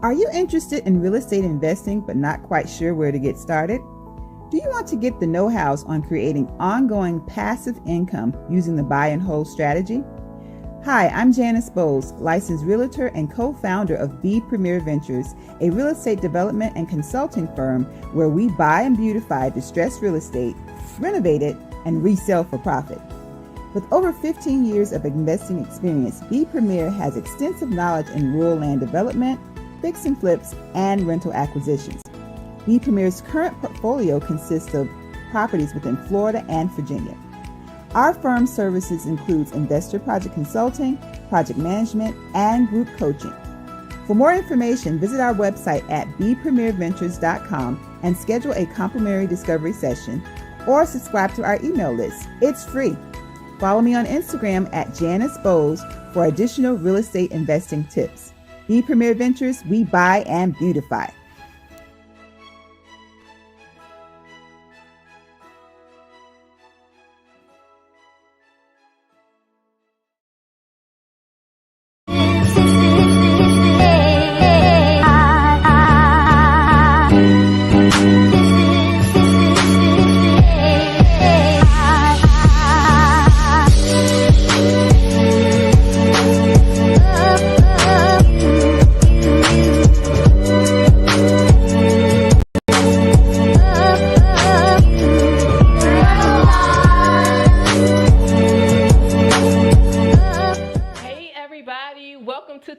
Are you interested in real estate investing but not quite sure where to get started? Do you want to get the know-hows on creating ongoing passive income using the buy and hold strategy? Hi, I'm Janice Bowles, licensed realtor and co-founder of B Premier Ventures, a real estate development and consulting firm where we buy and beautify distressed real estate, renovate it, and resell for profit. With over 15 years of investing experience, B Premier has extensive knowledge in rural land development, fix and flips, and rental acquisitions. B Premier's current portfolio consists of properties within Florida and Virginia. Our firm's services includes investor project consulting, project management, and group coaching. For more information, visit our website at bpremierventures.com and schedule a complimentary discovery session or subscribe to our email list. It's free. Follow me on Instagram at Janice Bowles for additional real estate investing tips. B Premier Ventures, we buy and beautify.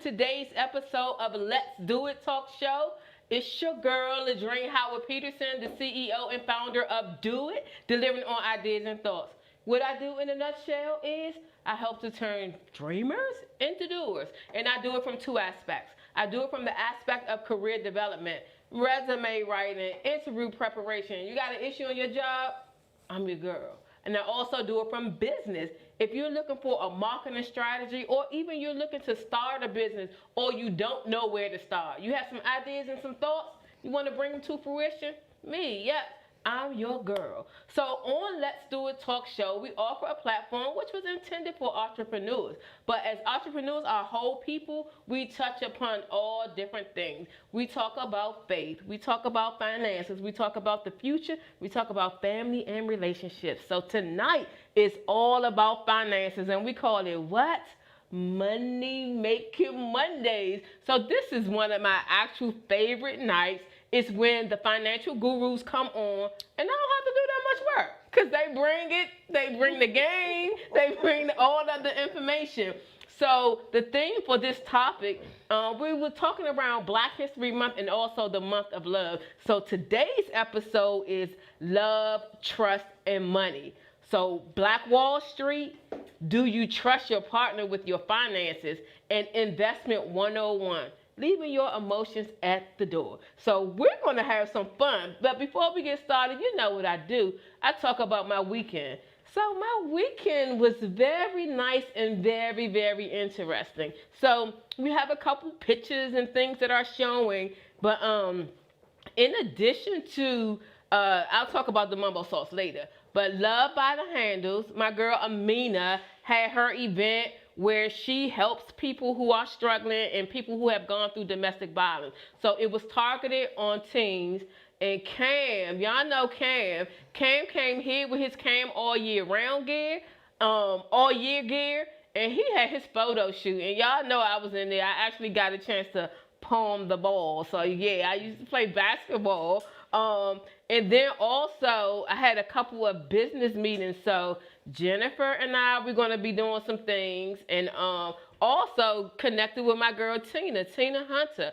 Today's episode of Let's Do It Talk Show. It's your girl, Ladrine Howard Peterson, the CEO and founder of Do It, delivering on ideas and thoughts. What I do in a nutshell is I help to turn dreamers into doers. And I do it from two aspects. I do it from the aspect of career development, resume writing, interview preparation. You got an issue on your job? I'm your girl. And I also do it from business. If you're looking for a marketing strategy, or even you're looking to start a business, or you don't know where to start, you have some ideas and some thoughts, you want to bring them to fruition? Me, yep, I'm your girl. So on Let's Do It Talk Show, we offer a platform which was intended for entrepreneurs. But as entrepreneurs are whole people, we touch upon all different things. We talk about faith, we talk about finances, we talk about the future, we talk about family and relationships. So tonight is all about finances, and we call it what? Money Making Mondays. So this is one of my actual favorite nights. It's when the financial gurus come on, and I don't have to do that much work because they bring the game, they bring all of the information. So the theme for this topic, we were talking around Black History Month and also the month of love. So today's episode is love, trust, and money. So Black Wall Street, do you trust your partner with your finances? And Investment 101. Leaving your emotions at the door. So we're going to have some fun. But before we get started, you know what I do. I talk about my weekend. So my weekend was very nice and very, very interesting. So we have a couple pictures and things that are showing. But in addition to, I'll talk about the mumbo sauce later. But Love by the Handles, my girl Amina had her event where she helps people who are struggling and people who have gone through domestic violence. So it was targeted on teens. And Cam, y'all know Cam. Cam came here with his Cam all year round gear, all year gear, and he had his photo shoot. And y'all know I was in there. I actually got a chance to palm the ball. So yeah, I used to play basketball. And then also I had a couple of business meetings. So Jennifer and I, we're going to be doing some things, and also connected with my girl Tina Hunter,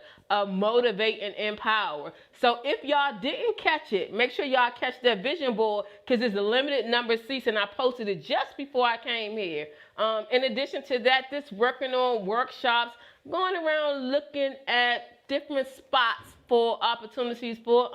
Motivate and Empower. So if y'all didn't catch it, make sure y'all catch that vision board because it's a limited number of seats, and I posted it just before I came here. In addition to that, this working on workshops, going around looking at different spots for opportunities for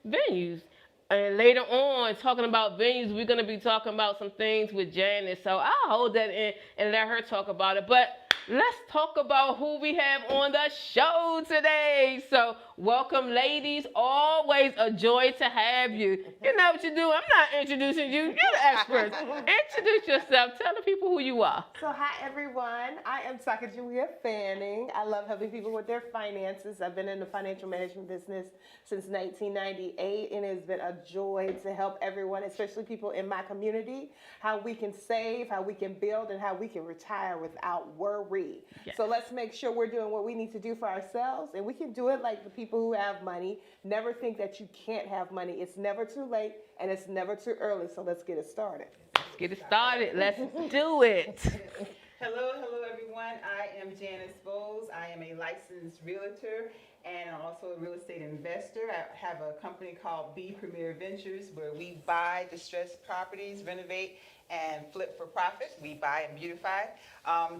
venues. And later on, talking about venues, we're going to be talking about some things with Janice. So I'll hold that in and let her talk about it. But let's talk about who we have on the show today. So Welcome, ladies. Always a joy to have you. You know what you do. I'm not introducing you. You're the experts. Introduce yourself. Tell the people who you are. So hi everyone, I am Sacagawea Fanning. I love helping people with their finances. I've been in the financial management business since 1998 and it's been a joy to help everyone, especially people in my community, how we can save, how we can build, and how we can retire without worry. Yes. So let's make sure we're doing what we need to do for ourselves, and we can do it like the people who have money. Never think that you can't have money. It's never too late and it's never too early, so let's get it started. Let's get it started. Let's do it. Hello everyone. I am Janice Bowles. I am a licensed realtor and I'm also a real estate investor. I have a company called B Premier Ventures where we buy distressed properties, renovate, and flip for profit. We buy and beautify.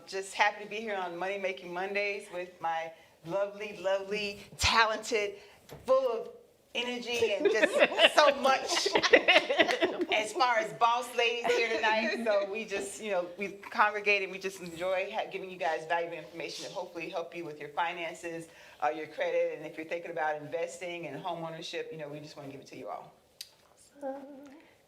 Just happy to be here on Money Making Mondays with my lovely, talented, full of energy and just so much as far as boss ladies here tonight. So we just, we congregate and we just enjoy giving you guys valuable information to hopefully help you with your finances, your credit, and if you're thinking about investing and home ownership, we just want to give it to you all.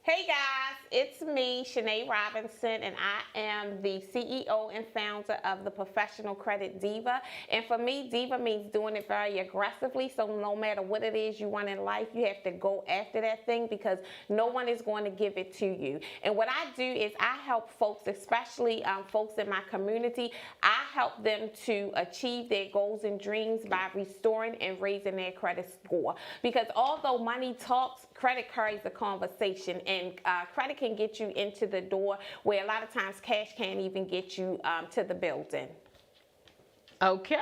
Hey guys, it's me, Shanae Robinson, and I am the CEO and founder of the Professional Credit Diva. And for me, Diva means doing it very aggressively, so no matter what it is you want in life, you have to go after that thing because no one is going to give it to you. And what I do is I help folks, especially folks in my community, I help them to achieve their goals and dreams by restoring and raising their credit score. Because although money talks, credit carries a conversation, and credit can get you into the door where a lot of times cash can't even get you to the building. Okay,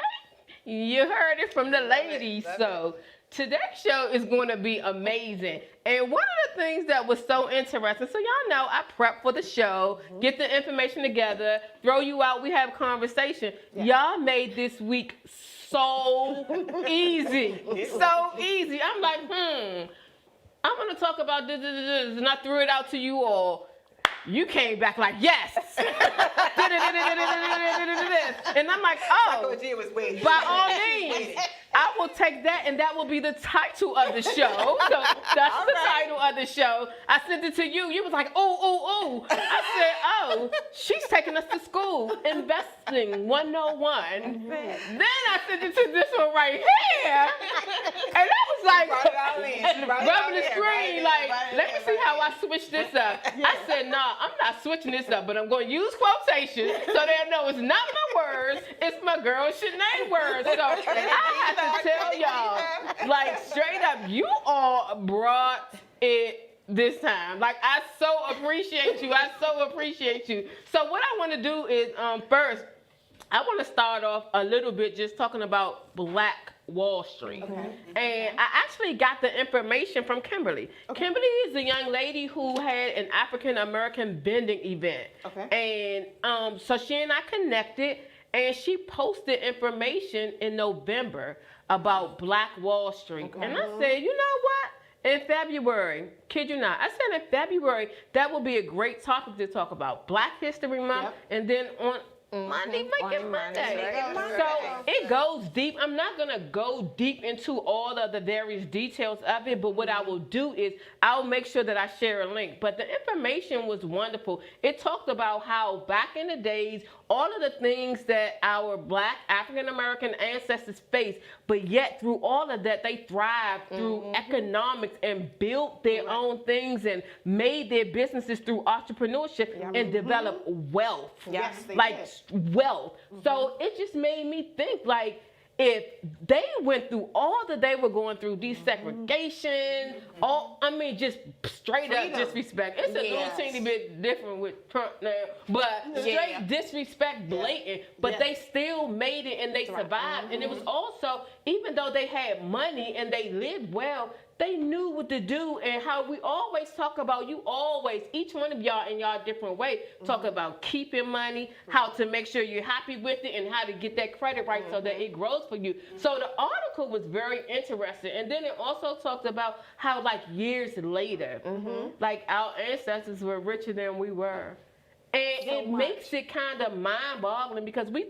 you heard it from the ladies. So today's show is going to be amazing. And one of the things that was so interesting, so y'all know I prep for the show, get the information together, throw you out, we have conversation. Y'all made this week so easy, so easy. I'm like, I'm going to talk about this, and I threw it out to you all. You came back like, yes. And I'm like, oh, by all means, I will take that, and that will be the title of the show. So that's the title of the show. I sent it to you. You was like, ooh. I said, oh, she's taking us to school, Investing 101. Then I sent it to this one right here. And I was like, rubbing the screen, like, let me see how I switch this up. I said, nah, I'm not switching this up, but I'm going to use quotation so they'll know it's not my words, it's my girl Shanae words. So I have to tell y'all, like, straight up, you all brought it this time. Like, I so appreciate you. So what I want to do is, first, I want to start off a little bit just talking about Black Wall Street. Okay. And I actually got the information from Kimberly. Okay. Kimberly is a young lady who had an African American vending event. Okay. And so she and I connected, and she posted information in November about Black Wall Street. Okay. And I said, you know what? In February, kid you not, I said in February, that would be a great topic to talk about. Black History Month, and then on Monday Making Monday. So it goes deep. I'm not going to go deep into all of the various details of it, but what I will do is I'll make sure that I share a link. But the information was wonderful. It talked about how back in the days, all of the things that our Black African American ancestors faced, but yet through all of that, they thrived through economics and built their own things and made their businesses through entrepreneurship and developed wealth. Yes, Wealth. So it just made me think, like, if they went through all that they were going through, desegregation, just straight up disrespect. It's a little teeny bit different with Trump now, but straight disrespect, blatant. But they still made it and they survived. And it was also, even though they had money and they lived well, they knew what to do, and how we always talk about, each one of y'all in y'all different way, talk about keeping money, how to make sure you're happy with it, and how to get that credit right so that it grows for you. So the article was very interesting. And then it also talked about how, like, years later, like, our ancestors were richer than we were. And it makes it kind of mind-boggling because we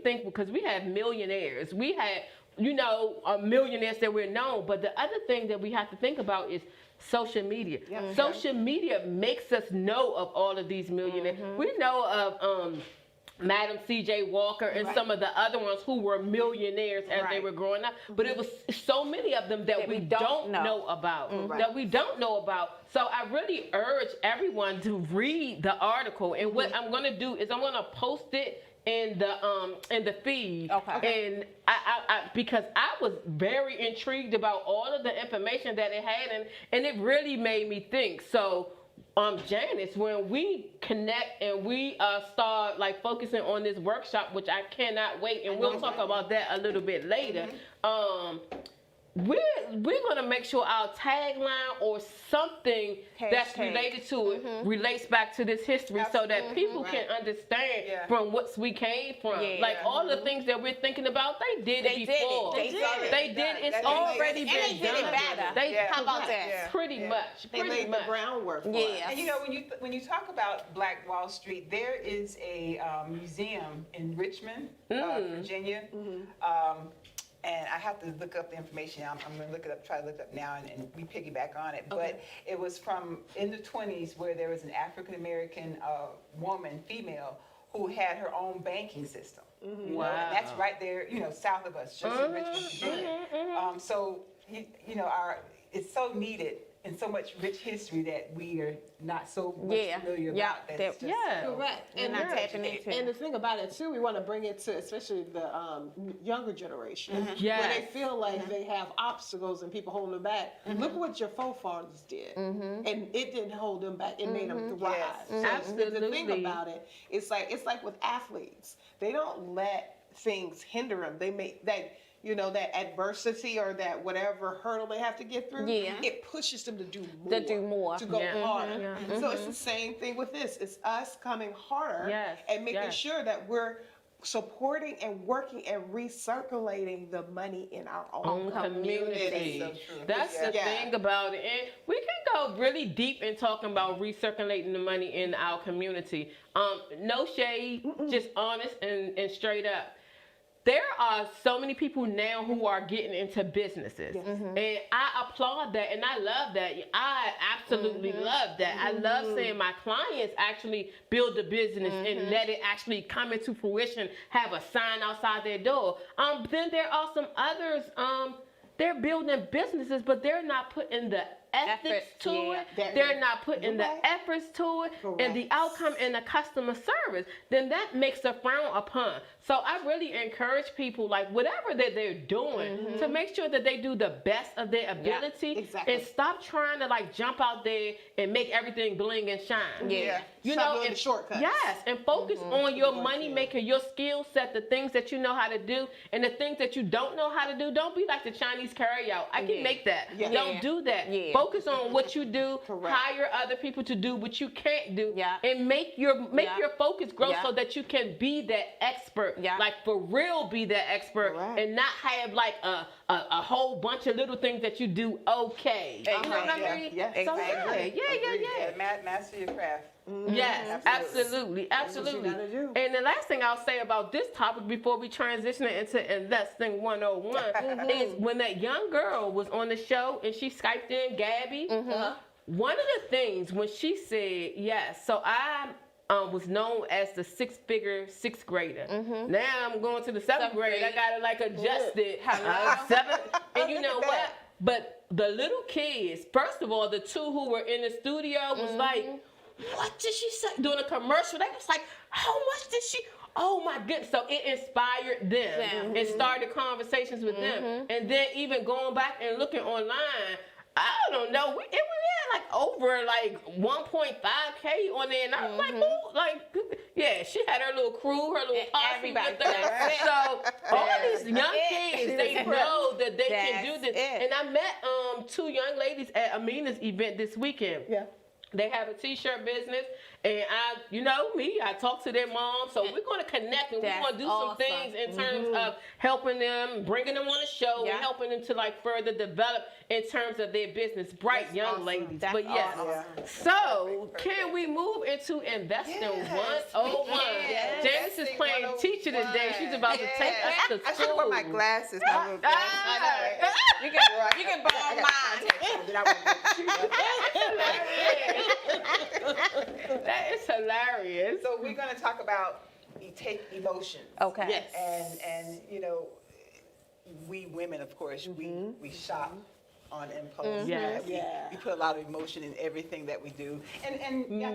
have millionaires. We had millionaires that we're known. But the other thing that we have to think about is social media. Social media makes us know of all of these millionaires. We know of Madam C.J. Walker and some of the other ones who were millionaires as they were growing up. But it was so many of them that we don't know about. That we don't know about. So I really urge everyone to read the article. And what I'm going to do is I'm going to post it in the feed. And I because I was very intrigued about all of the information that it had, and it really made me think. So Janice, when we connect and we start like focusing on this workshop, which I cannot wait, and we'll talk about that a little bit later. We're gonna make sure our tagline or something that's related to it relates back to this history, so that people can understand from what we came from. Like all the things that we're thinking about, they did it before. They did it. It's already been done. And they did it better. How about that? Pretty much. They laid the groundwork for it. And when you talk about Black Wall Street, there is a museum in Richmond, Virginia. And I have to look up the information. I'm going to try to look it up now, and we piggyback on it. But it was from in the 20s, where there was an African-American woman, female, who had her own banking system. Wow. And that's right there, south of us, just in Richmond, Virginia. So, it's so needed and so much rich history that we are not so much familiar about. Correct. And not tapping into. And the thing about it too, we want to bring it to especially the younger generation, Yes. where they feel like they have obstacles and people holding them back. Look what your forefathers did, and it didn't hold them back. It made them thrive. So Absolutely. the thing about it, it's like with athletes, they don't let things hinder them. They make that. That adversity or that whatever hurdle they have to get through, it pushes them to do more. To go harder. So it's the same thing with this. It's us coming harder and making sure that we're supporting and working and recirculating the money in our own community. So true. That's the thing about it. And we can go really deep in talking about recirculating the money in our community. No shade, just honest and straight up. There are so many people now who are getting into businesses. And I applaud that, and I love that. I absolutely love that. I love seeing my clients actually build a business and let it actually come into fruition, have a sign outside their door. Then there are some others, they're building businesses, but they're not putting the ethics to it. They're not putting the efforts to it and the outcome and the customer service. Then that makes a frown upon. So I really encourage people, like whatever that they're doing, to make sure that they do the best of their ability and stop trying to like jump out there and make everything bling and shine. Stop doing the shortcuts. Yes, and focus on your money maker, your skill set, the things that you know how to do, and the things that you don't know how to do. Don't be like the Chinese carryout. I can make that. Don't do that. Focus on what you do. Hire other people to do what you can't do, and make your focus grow so that you can be that expert. Like for real, be that expert, and not have like a whole bunch of little things that you do okay. You know what I mean? Exactly. Master your craft. Yes, absolutely. And the last thing I'll say about this topic before we transition into Investing 101 is when that young girl was on the show and she Skyped in, Gabby, one of the things when she said, yes, so I was known as the six-figure sixth grader. Now I'm going to the seventh grade. I got to like adjust it. And you know what? But the little kids, first of all, the two who were in the studio was like, what did she say? Doing a commercial. They was like, how much did she? Oh my goodness. So it inspired them and started conversations with them. And then even going back and looking online, I don't know, we had like over like 1.5K on there. And I was like, who? Like, yeah, she had her little crew, her little posse with her. So all these young kids, they know that they can do this. And I met two young ladies at Amina's event this weekend. They have a t-shirt business, and you know me, I talk to their mom, so we're going to connect, and we're That's going to do some awesome. things in terms of helping them, bringing them on the show, Yeah. and helping them to like further develop in terms of their business. Bright That's young awesome. ladies, That's but yes. awesome. So Perfect. can we move into investing Yes, 101? yes. Janice is Investing playing 101. teacher today. She's about to take us to I should school. wear my glasses. My little glasses. You can borrow mine. That is hilarious. So we're going to talk about take emotions. Okay. Yes. And you know, we women, of course, we shop on impulse. Yes. We put a lot of emotion in everything that we do, and I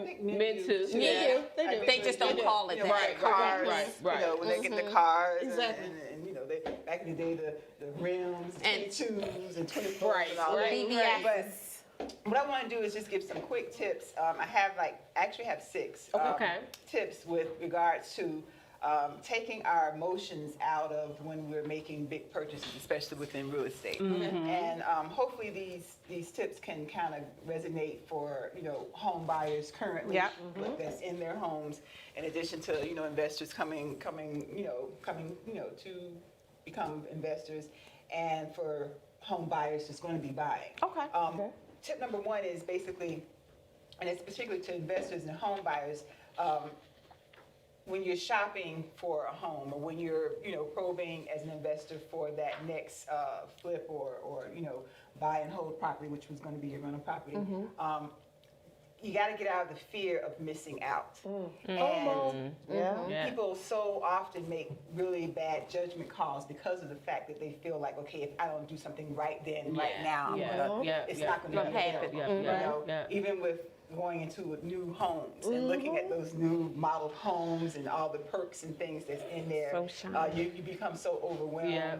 think Men do too. Yeah. I think They just don't call it you know, that. with the cars, Right. You know, when they get in the cars, Exactly. and you know, they back in the day, the rims, And- 22s and 24s Right, and all that. BBS. But what I want to do is just give some quick tips. I actually have 6 Okay. tips with regards to taking our emotions out of when we're making big purchases, especially within real estate. And hopefully these tips can kind of resonate for home buyers currently Yep. that's in their homes, in addition to investors coming to become investors, and for home buyers that's going to be buying. Okay. Tip number 1 is basically, and it's particularly to investors and home buyers, when you're shopping for a home, or when you're probing as an investor for that next flip or buy and hold property, which was going to be your rental property, you got to get out of the fear of missing out. And Yeah. people so often make really bad judgment calls because of the fact that they feel like, okay, if I don't do something right then, right now, it's not going to happen. Even with going into new homes and looking at those new model homes and all the perks and things that's in there, So shiny. you become so overwhelmed. Yeah.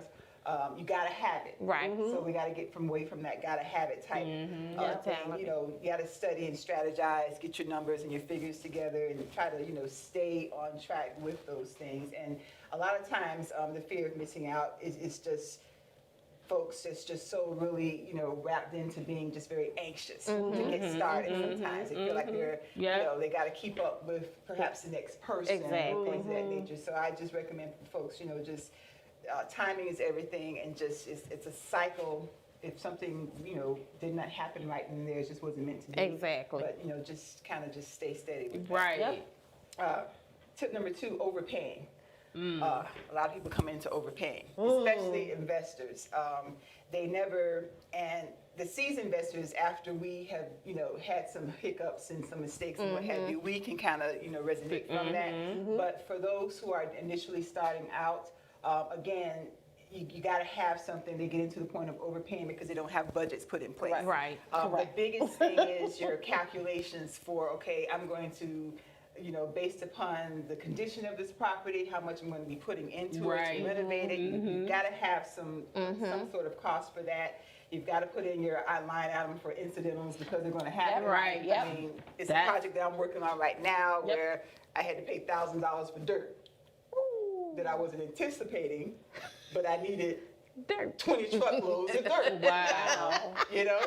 You gotta have it. Right. So we gotta get away from that gotta have it type Yeah. thing. You gotta study and strategize, get your numbers and your figures together, and try to stay on track with those things. And a lot of times, the fear of missing out is just folks that's just so really wrapped into being just very anxious to get started. Sometimes they feel like they're they got to keep up with perhaps the next person, Exactly. things of that nature. So I just recommend for folks just timing is everything, and just it's a cycle. If something did not happen right then and there, it just wasn't meant to be. Exactly. But just kind of just stay steady with that. Right. Tip number 2, overpaying. A lot of people come into overpaying, especially investors. They never, and the seasoned investors, after we have, had some hiccups and some mistakes and what have you, we can kind of, resonate from that. But for those who are initially starting out, again, you got to have something. They get into the point of overpaying because they don't have budgets put in place. Right. The biggest thing is your calculations for, okay, I'm going to, based upon the condition of this property, how much I'm going to be putting into it to renovate it. You've got to have some sort of cost for that. You've got to put in your line item for incidentals because they're going to happen. Right. I mean, it's a project that I'm working on right now where I had to pay $1,000 for dirt that I wasn't anticipating, but I needed 20 truckloads of dirt. Wow.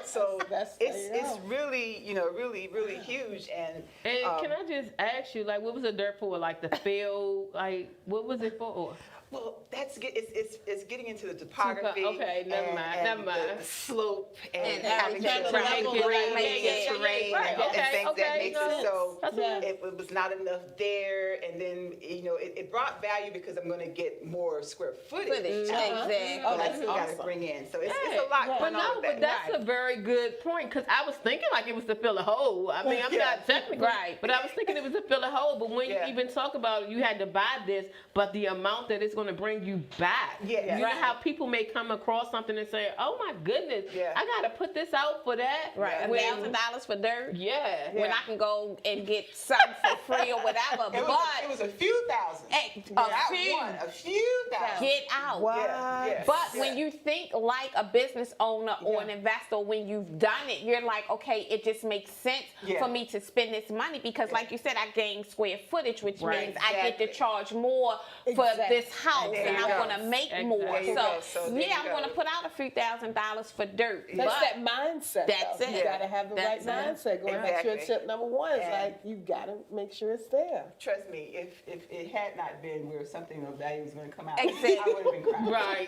So it's really, really huge. And can I just ask you, like, what was the dirt for? Like the field? Like, what was it for? well, it's getting into the topography. Okay, never mind. The slope and And having trying to to level the grade right, and terrain right, and okay, things that okay, makes no, it so that's it. it was not enough there, and then it brought value because I'm going to get more square footage. Exactly. But I still got to bring in. So it's a lot But going on no, with but that. that's a very good point, because I was thinking like it was to fill a hole. I mean, I'm not technically, Right. but I was thinking it was to fill a hole. But when you even talk about you had to buy this, but the amount that it's going to bring you back. Yeah. You know how people may come across something and say, "Oh my goodness, I got to put this out for that." Right. When- $1,000 for dirt. Yeah. When I can go and get something for free or whatever. It was a few thousand. Hey, Not few. one, a few thousand. Get out. Yeah. But when you think like a business owner or an investor, when you've done it, you're like, okay, it just makes sense for me to spend this money because, like you said, I gain square footage, which means I get to charge more for this house There and you I go. want to make more. There you go. So there yeah, you I'm go. going to put out a few $1,000s for dirt. That's but that mindset. That's though. it. You gotta have the That's right it. mindset. Going back to your Exactly. tip number one, it's And- like you gotta make sure it's there. Trust me, if it had not been where something of value was going to come out, Exactly. I would have been crying. Right.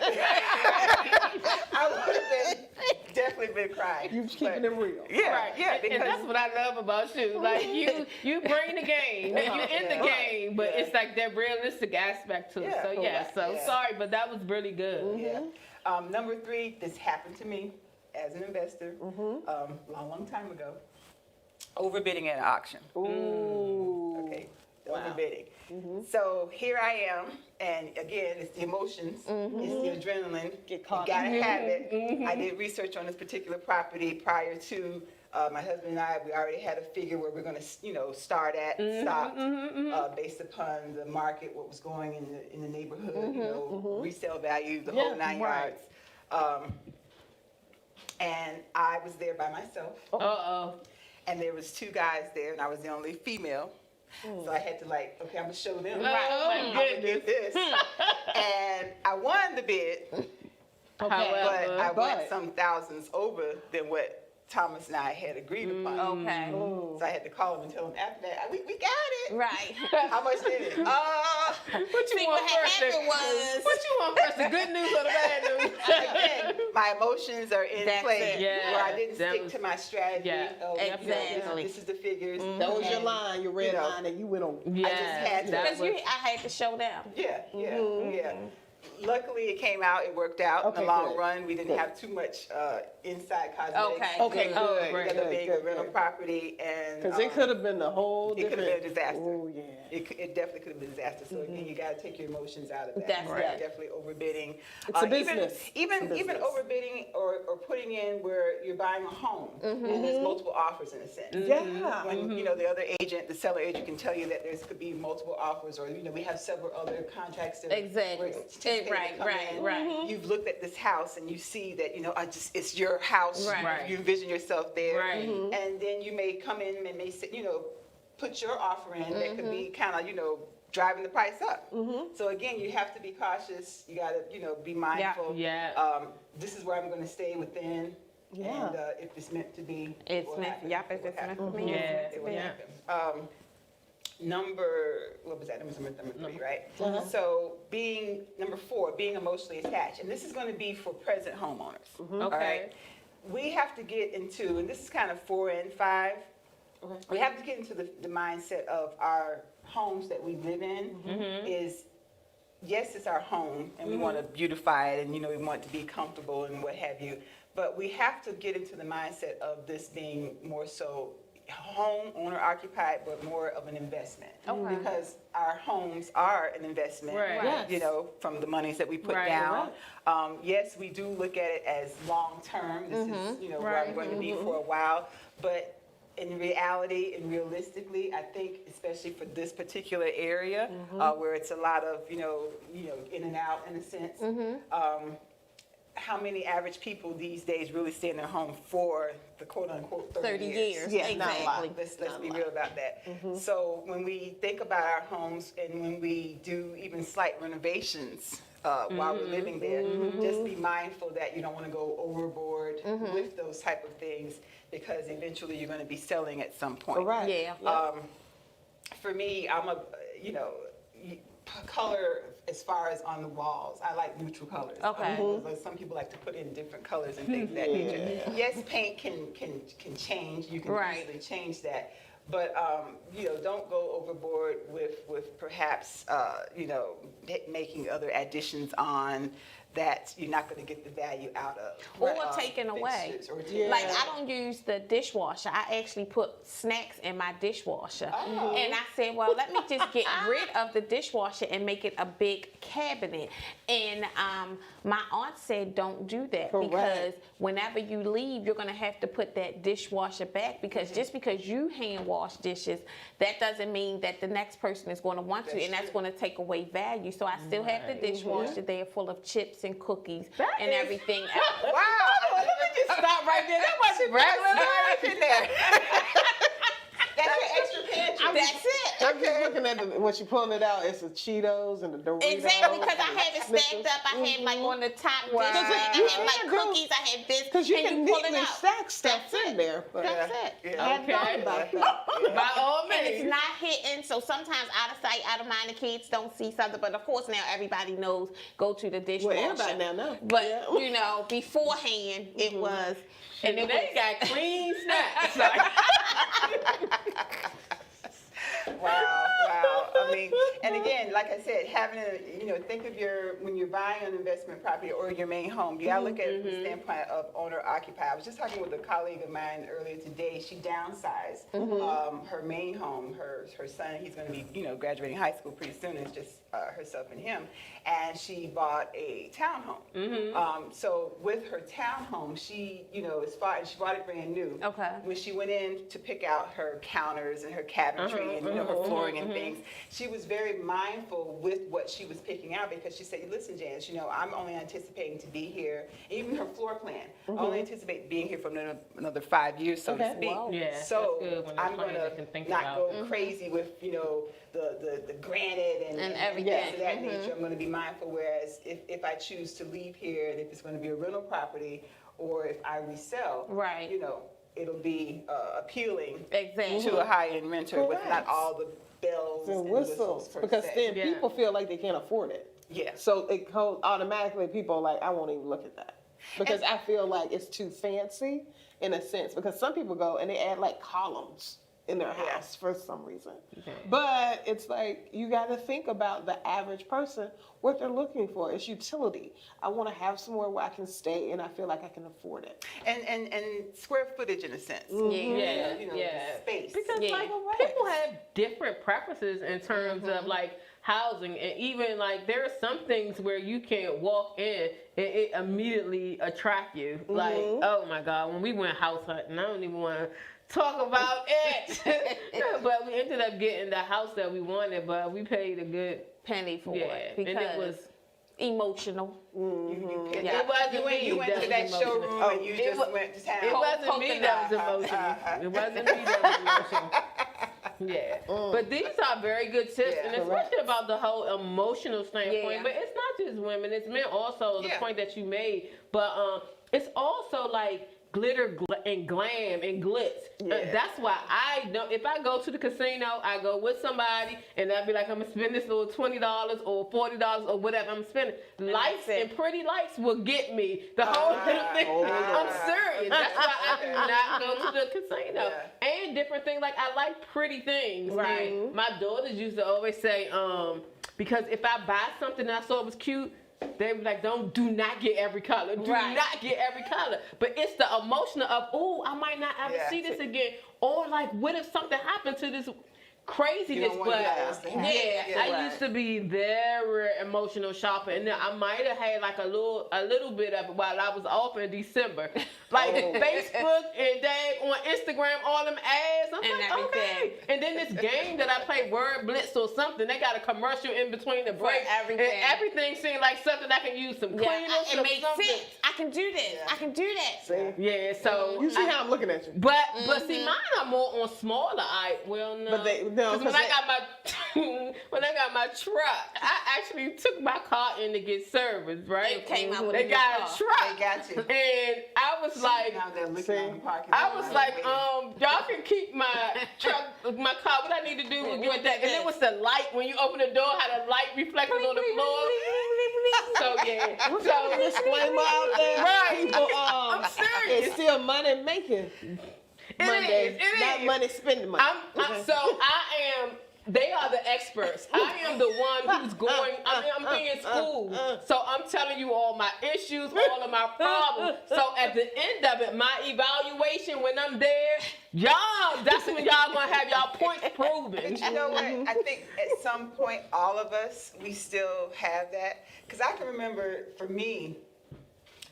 I would have definitely been crying. You keeping it real. Yeah, Right. yeah, And because that's what I love about you. Like you bring the game, and you in the Yeah. game, but Yeah. it's like that realistic aspect to it. Yeah, So yeah, correct. so Yeah. sorry, but that was really good. Yeah. Number 3, this happened to me as an investor long time ago. Overbidding at an auction. Ooh. Okay, overbidding. So here I am, and again, it's the emotions, it's the adrenaline. Get caught You gotta up. have it. I did research on this particular property prior to my husband and I. We already had a figure where we're going to, start at, stop, based upon the market, what was going in the neighborhood, resale value, the whole Yeah, 9 right. yards. And I was there by myself. Uh-oh. And there was 2 guys there, and I was the only female. So I had to okay, I'm gonna show them. Oh my I'm gonna do goodness. this. And I won the bid, but I went some thousands over than what Thomas and I had agreed upon. Okay. So I had to call him and tell him after that, we got it. Right. How much did it? What you See, want what first? happened was- What you want first? The good news or the bad news? Again, my emotions are in That's play. it. Yeah, where I didn't that stick was- to my strategy. yeah, exactly. This is the figures. That was your And, line, your red you know, line, and you went on. Yeah, had to. that Because was- I had to show them. Yeah, yeah. Luckily, it came out. It worked out. Okay, in the long good. run, we didn't have too much inside cosmetics. Okay. Okay, Good. good. Great. Because of Good, being good, a rental good. property, and Because it could have been a whole it could different. have been a disaster. Oh yeah. It definitely could have been a disaster. So again, you got to take your emotions out of that. That's Right. right. Definitely overbidding. It's a business. Even It's a business. overbidding or putting in where you're buying a home and there's multiple offers in a sense. Yeah. When the other agent, the seller agent, can tell you that there could be multiple offers, or we have several other contracts that Exactly. where it's anticipated to Right, come right, in. right. You've looked at this house and you see that it's your house. Right. Right. You envision yourself there, Right. and then you may come in and may say, put your offer in that could be kind of driving the price up. So again, you have to be cautious. You got to be mindful. Yeah. This is where I'm going to stay within. Yeah. And if it's meant to be, It's will meant, happen. yep, if It will it's meant happen. for me, Yeah. it's It meant will to be. happen. What was that? Number 3, right? So being number 4, being emotionally attached, and this is going to be for present homeowners. All Okay. right. We have to get into, and this is kind of 4 and 5. We have to get into the mindset of our homes that we live in. Is yes, it's our home, and we want to beautify it, and we want it to be comfortable and what have you. But we have to get into the mindset of this being more so home owner occupied, but more of an investment. Okay. Because our homes are an investment. Right. Yes. From the monies that we put Right. down. Yes, we do look at it as long term. This is where I'm going to be for a while, but. In reality and realistically, I think, especially for this particular area, where it's a lot of, in and out in a sense, how many average people these days really stay in their home for the quote unquote 30 years? Yeah, not a lot. Exactly. Let's be real about that. So when we think about our homes and when we do even slight renovations while we're living there, just be mindful that you don't want to go overboard with those type of things, because eventually you're going to be selling at some point. Right. Yeah. For me, I'm color as far as on the walls. I like neutral colors. Okay. Some people like to put in different colors and things of that nature. Yes, paint can change. You can Right. easily change that. But don't go overboard with perhaps making other additions on that you're not going to get the value out of. Or taken away. Fixtures or taken Like away. I don't use the dishwasher. I actually put snacks in my dishwasher. Oh. And I said, well, let me just get rid of the dishwasher and make it a big cabinet. And my aunt said, don't do that, Correct. because whenever you leave, you're going to have to put that dishwasher back, because just because you hand wash dishes, that doesn't mean that the next person is going to want to, That's and that's true. going to take away value. So I still have the dishwasher there full of chips and cookies and is- everything else. Wow. Let me just Stop right there. That was in there. That's your extra pantry. That's it. I'm just looking at when she pulling it out. It's the Cheetos and the Doritos. Exactly, because I had it stacked Snickers. up. I had like on the top dish, Right. I You had like can do- cookies, I had this, Because you and can you pull it neatly out. stack stuff That's in it. there. But That's it. Yeah. I hadn't thought Okay. about that. By all And it's means. not hitting, so sometimes out of sight, out of mind, the kids don't see something. But of course, now everybody knows go to the dishwasher. Well, everybody now know. But Yeah. you know, beforehand it was, And it they was. got clean snacks. Like, Wow. I mean, and again, like I said, having a, think of when you're buying an investment property or your main home, you gotta look at it from the standpoint of owner occupied. I was just talking with a colleague of mine earlier today. She downsized her main home. Her son, he's going to be, graduating high school pretty soon. It's just herself and him, and she bought a townhome. So with her townhome, she, she bought it brand new. Okay. When she went in to pick out her counters and her cabinetry and her flooring and things, she was very mindful with what she was picking out, because she said, listen, Janice, I'm only anticipating to be here, even her floor plan, I only anticipate being here for another 5 years, so to Okay. speak. Wow. Yeah, So that's good when they're I'm playing, gonna they can think not about. go crazy with, the granite and everything. things of that nature. I'm gonna be mindful, whereas if I choose to leave here, and if it's gonna be a rental property, or if I resell, Right. it'll be appealing Exactly. to a high-end renter with not Correct. all the bells And and whistles. per Because se. then Yeah. people feel like they can't afford it. Yeah. So it goes automatically, people are like, I won't even look at that. Because I feel like it's too fancy in a sense. Because some people go and they add like columns in their Yeah. house for some reason. Okay. But it's like, you got to think about the average person, what they're looking for. It's utility. I want to have somewhere where I can stay and I feel like I can afford it. And square footage in a sense. Yeah, The yeah. space. Because Yeah. like people have different preferences in terms of like housing, and even like there are some things where you can walk in and it immediately attract you. Like, oh my God, when we went house hunting, I don't even want to talk about it. But we ended up getting the house that we wanted, but we paid a good Penny for yeah, it and because it was. emotional. It wasn't me. You went that to was that emotional. showroom and you It just wa- went to town. It wasn't me that was emotional. It wasn't me that was emotional. Yeah, but these are very good tips, Yeah. and especially about the whole emotional standpoint. Yeah. But it's not just women; it's men also. The Yeah. point that you made, but it's also like glitter and glam and glitz. Yeah. That's why I don't. If I go to the casino, I go with somebody, and I'd be like, I'm gonna spend this little $20 or $40 or whatever I'm spending. Lights that's it. and pretty lights will get me the whole thing. I'm serious. That's why I do not go to the casino. And different things. Like I like pretty things. Right. And my daughters used to always say, because if I buy something and I saw it was cute, they be like, do not get every color. Do Right. not get every color. But it's the emotional of, oh, I might not ever Yeah. see this again. Or like, what if something happened to this craziness? You don't want But that else to happen. yeah, I Right. used to be very emotional shopper, and then I might have had like a little bit of it while I was off in December. Like Facebook and on Instagram, all them ads. I'm And like, everything. okay. And then this game that I play, Word Blitz or something, they got a commercial in between the breaks. everything. And everything seemed like something I can use some cleaners, it some makes something. sense. I can do this. Yeah. I can do that. See? Yeah, so You see how I'm looking at you. but see, mine are more on smaller. No. But no, 'Cause when 'cause I they- got my truck, I actually took my car in to get service. Right? They came out with They a got new a car. truck. They got you. And I was like, Now they're looking See? on the parking I lot was and like, waiting. y'all can keep my truck, my car. What I need to do is with that. And it was the light when you open the door, how the light reflected on the floor. So yeah. So Disclaimer out there. Right. People, I'm serious. it's still money making Monday, It not is. money spending money. So I am. They are the experts. I am the one who's going. I'm being schooled. So I'm telling you all my issues, all of my problems. So at the end of it, my evaluation when I'm there, y'all. That's when y'all gonna have y'all points proven. But you know what? I think at some point, all of us, we still have that. Because I can remember, for me,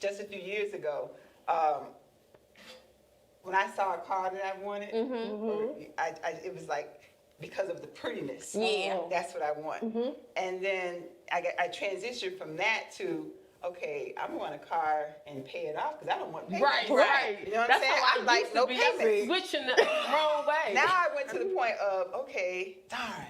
just a few years ago, when I saw a car that I wanted, it was like, because of the prettiness. Yeah. That's what I want. And then I transitioned from that to, okay, I'm going to car and pay it off because I don't want payment. Right, right. You know what That's I'm saying? how I I'm like, used no to be. I'm payment. switching the wrong way. Now I went to the point of, okay, darn,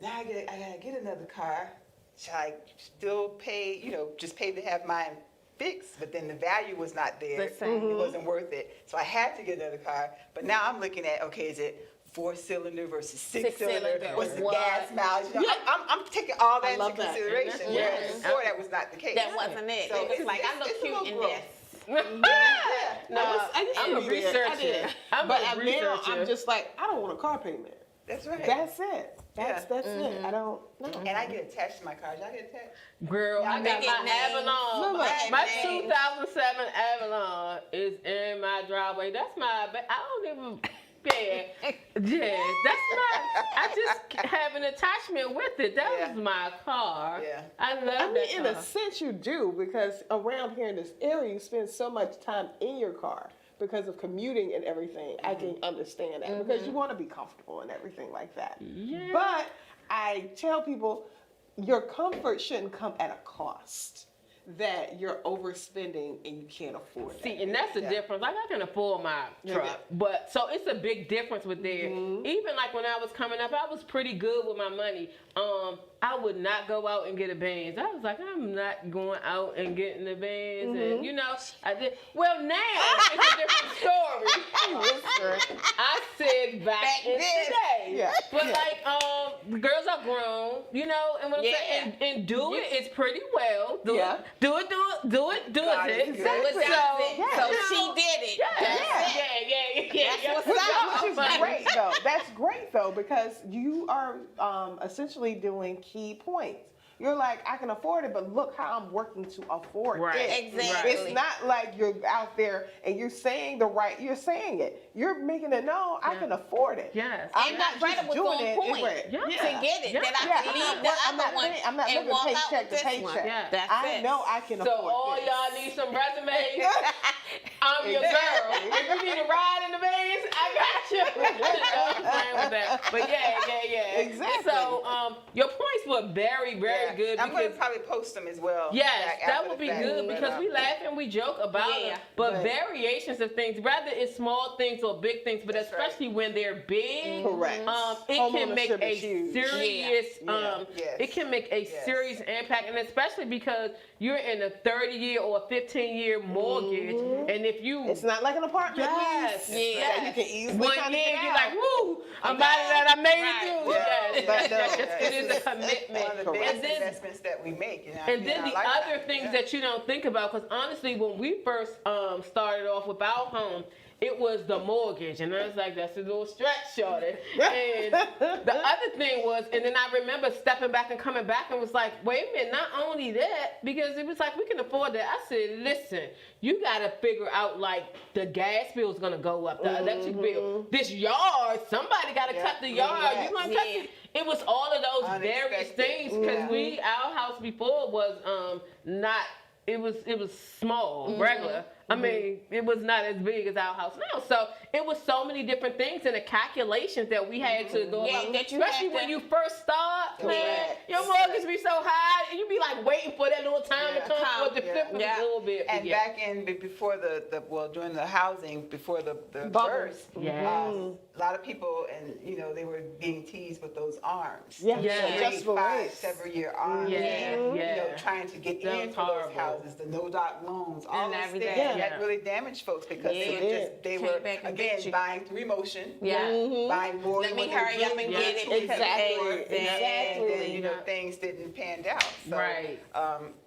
now I gotta get another car. Should I still pay, just pay to have mine fixed? But then the value was not there. The same. It wasn't worth it. So I had to get another car. But now I'm looking at, okay, is it 4-cylinder versus 6-cylinder? Six-cylinder. What's the What? gas mileage? I'm taking all that into love that. consideration. And Whereas that's- before that was not the case. That wasn't it. So It was it's- like, I it's- look it's a cute little in growth. this. I used to I'm a be there. I researcher. did. I'm but a now researcher. I'm just like, I don't want a car payment. That's right. That's it. That's Yeah. it. I don't know. And I get attached to my car. Y'all get attached? Girl, I got Make it my names. Avalon. Look, My names. 2007 Avalon is in my driveway. That's my. I don't even. Yeah, that's my. I just have an attachment with it. That Yeah. was my car. Yeah. I love I mean, that in car. a sense, you do, because around here in this area, you spend so much time in your car because of commuting and everything. I can understand that because you want to be comfortable and everything like that. Yeah. But I tell people, your comfort shouldn't come at a cost that you're overspending and you can't afford that. See, and that's the Yeah. difference. Like, I can afford my truck, yeah. but so it's a big difference with there. Even like when I was coming up, I was pretty good with my money. I would not go out and get a Benz. I was like, I'm not going out and getting the Benz, and I did. Well, now it's a different story. I said back in the day, Yeah. but like, the girls are grown, and what I'm Yeah. saying, and do it is pretty well. Do Yeah. it, do it. God it. is good. So So, she did it. That's it. yeah. That's Which what's is up. great though. That's great though, because you are essentially doing key points. You're like, I can afford it, but look how I'm working to afford Right. it. Exactly. It's not like you're out there and you're saying you're saying it. You're making it known, I can afford it. Yes. I'm And not my brother just was doing on it. point Right. Yeah. to get it. Yeah. That I Yeah, could leave I'm the not- other one I'm not and looking walk out paycheck with to this one. paycheck. Yeah. That's I it. know I can So afford all this. y'all need some resumes. I'm your girl. If you need a ride in the Benz, I got you. I'm playing with that. But yeah. Exactly. So your points were very, very Yeah. good I'm going to because. probably post them as well. Yes, back that after would the be fact, good but, because we laugh and we joke about Yeah. it. But Right. variations of things, rather it's small things or big things, but That's right. especially when they're big, Correct. it can make Homeownership a is huge. serious, Yeah. Yes. it can make a Yes. serious impact, and especially because you're in a 30-year or a 15-year mortgage, and if you It's not like an apartment Yes, lease. yes. That you can easily 1 kind of year, get you're out. like, woo, I'm out of that, I made Right. it through. Yeah. Yes, But no, it is a commitment. One of the Correct. biggest And then- investments that we make. And then the other things that you don't think about, because honestly, when we first started off with our home, it was the mortgage, and I was like, that's a little stretch, shorty. And the other thing was, and then I remember stepping back and coming back and was like, wait a minute, not only that, because it was like, we can afford that. I said, listen, you got to figure out, like, the gas bill's going to go up, the electric bill. This yard, somebody got to cut the yard. Yes. You going to cut Yeah. the... It was all of those various Unexpected. things, because our house before was not... It was small, regular. I mean, it was not as big as our house now. So it was so many different things and the calculations that we had to go Yeah, about. that you Especially had when to- you first start, man. Correct. Your mortgage be so high, and you be like waiting for that little time to Yeah. come for the Yeah. flip Yeah. a little bit. And yeah. back in before during the housing, before the Bubble. burst, Yes. a lot of people, and they were being teased with those arms. Yeah. Yeah. Just for 5, rates. 7-year arms. Yeah. And, Yeah. trying to get That was into those horrible. houses, the no-doc loans, all And those everything. things Yeah. that really damaged folks because Yeah. they were they Came were back and again get you. buying through emotion. Yeah. Buying more. Let than me what they hurry up really and get wanted it to because afford. Exactly. And then, Exactly. things didn't pan out. So, Right.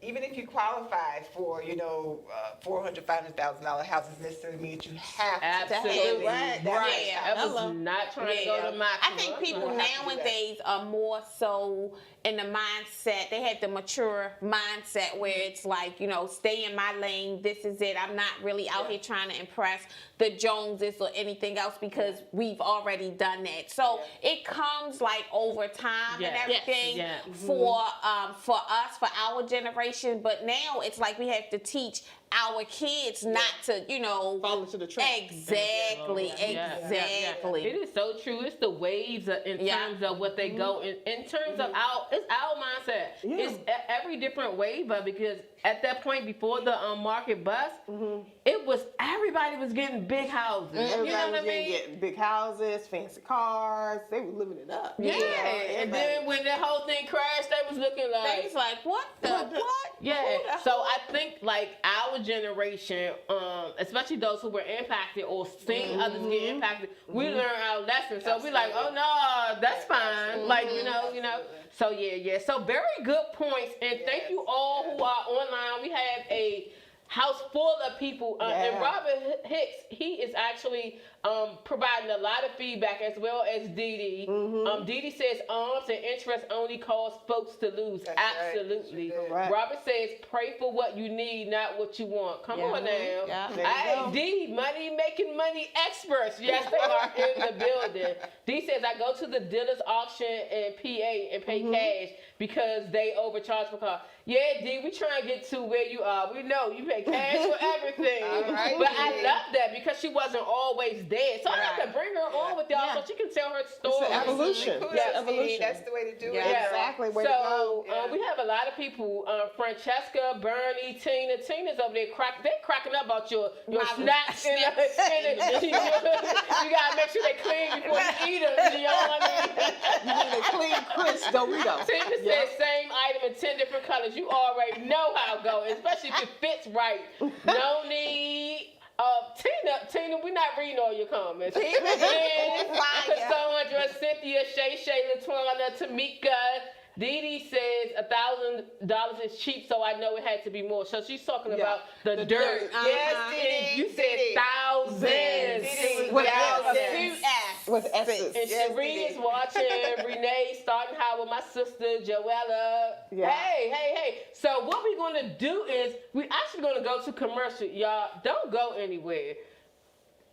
even if you qualify for, $400,000, $500,000 houses, necessarily mean that you have to. Absolutely. Right. Right. Yeah. I was Hello. not trying to go to my I think people have to do that. nowadays are more so in the mindset. They have the mature mindset where it's like, stay in my lane. This is it. I'm not really out here trying to impress the Joneses or anything else because we've already done that. So it comes like over time Yeah. and everything Yeah. for us, for our generation. But now it's like we have to teach our kids not to, Fall into the trap. Exactly. It is so true. It's the waves in terms of what they go in terms of it's our mindset. Yeah. It's every different wave, but because at that point before the market bust, it was everybody was getting big houses. Everybody You know what I was mean? getting big houses, fancy cars. They were living it up. Yeah, and then when the whole thing crashed, they was looking like. They was like, what the what? Yeah, so I think like our generation, especially those who were impacted or seeing others get impacted, we learned our lesson. So we like, oh no, that's fine. Like you know. So yeah. So very good points, and thank you all who are online. We have a house full of people, and Robert Hicks, he is actually providing a lot of feedback as well as Dee Dee. Dee Dee says arms and interest only cause folks to lose. That's Absolutely. Right. Robert says pray for what you need, not what you want. Come on now. Yeah. There you go. Dee, money experts. Yes, they are in the building. Dee says I go to the dealer's auction in PA and pay cash because they overcharge for car. Yeah, Dee, we trying to get to where you are. We know you pay cash for everything. All right, But Dee. I love that because she wasn't always dead. So I have to bring her on with y'all so she can tell her story. It's an evolution. Kudos, Yeah, Dee. evolution. That's the way to do it. Yeah. Exactly. Way to So go. we have a lot of people. Francesca, Bernie, Tina. Tina's over there cracking up about your snacks. You gotta make sure they clean before you eat them. You know what I mean? You need a clean, crisp Dorito. Tina said same item in 10 different colors. You already know how it goes, especially if it fits right. No need. Tina, we're not reading all your comments. Cassandra, Cynthia, Shay, Latoya, Tamika. Dee Dee says $1,000 is cheap, so I know it had to be more. So she's talking about the dirt. Yes, And Dee Dee. you said thousands. Dee Dee. With Thousands. With S's. And Yes, Cherie Dee is Dee. watching. Renee, starting high with my sister, Joella. Yeah. Hey. So what we're going to do is we're actually going to go to commercial. Y'all, don't go anywhere.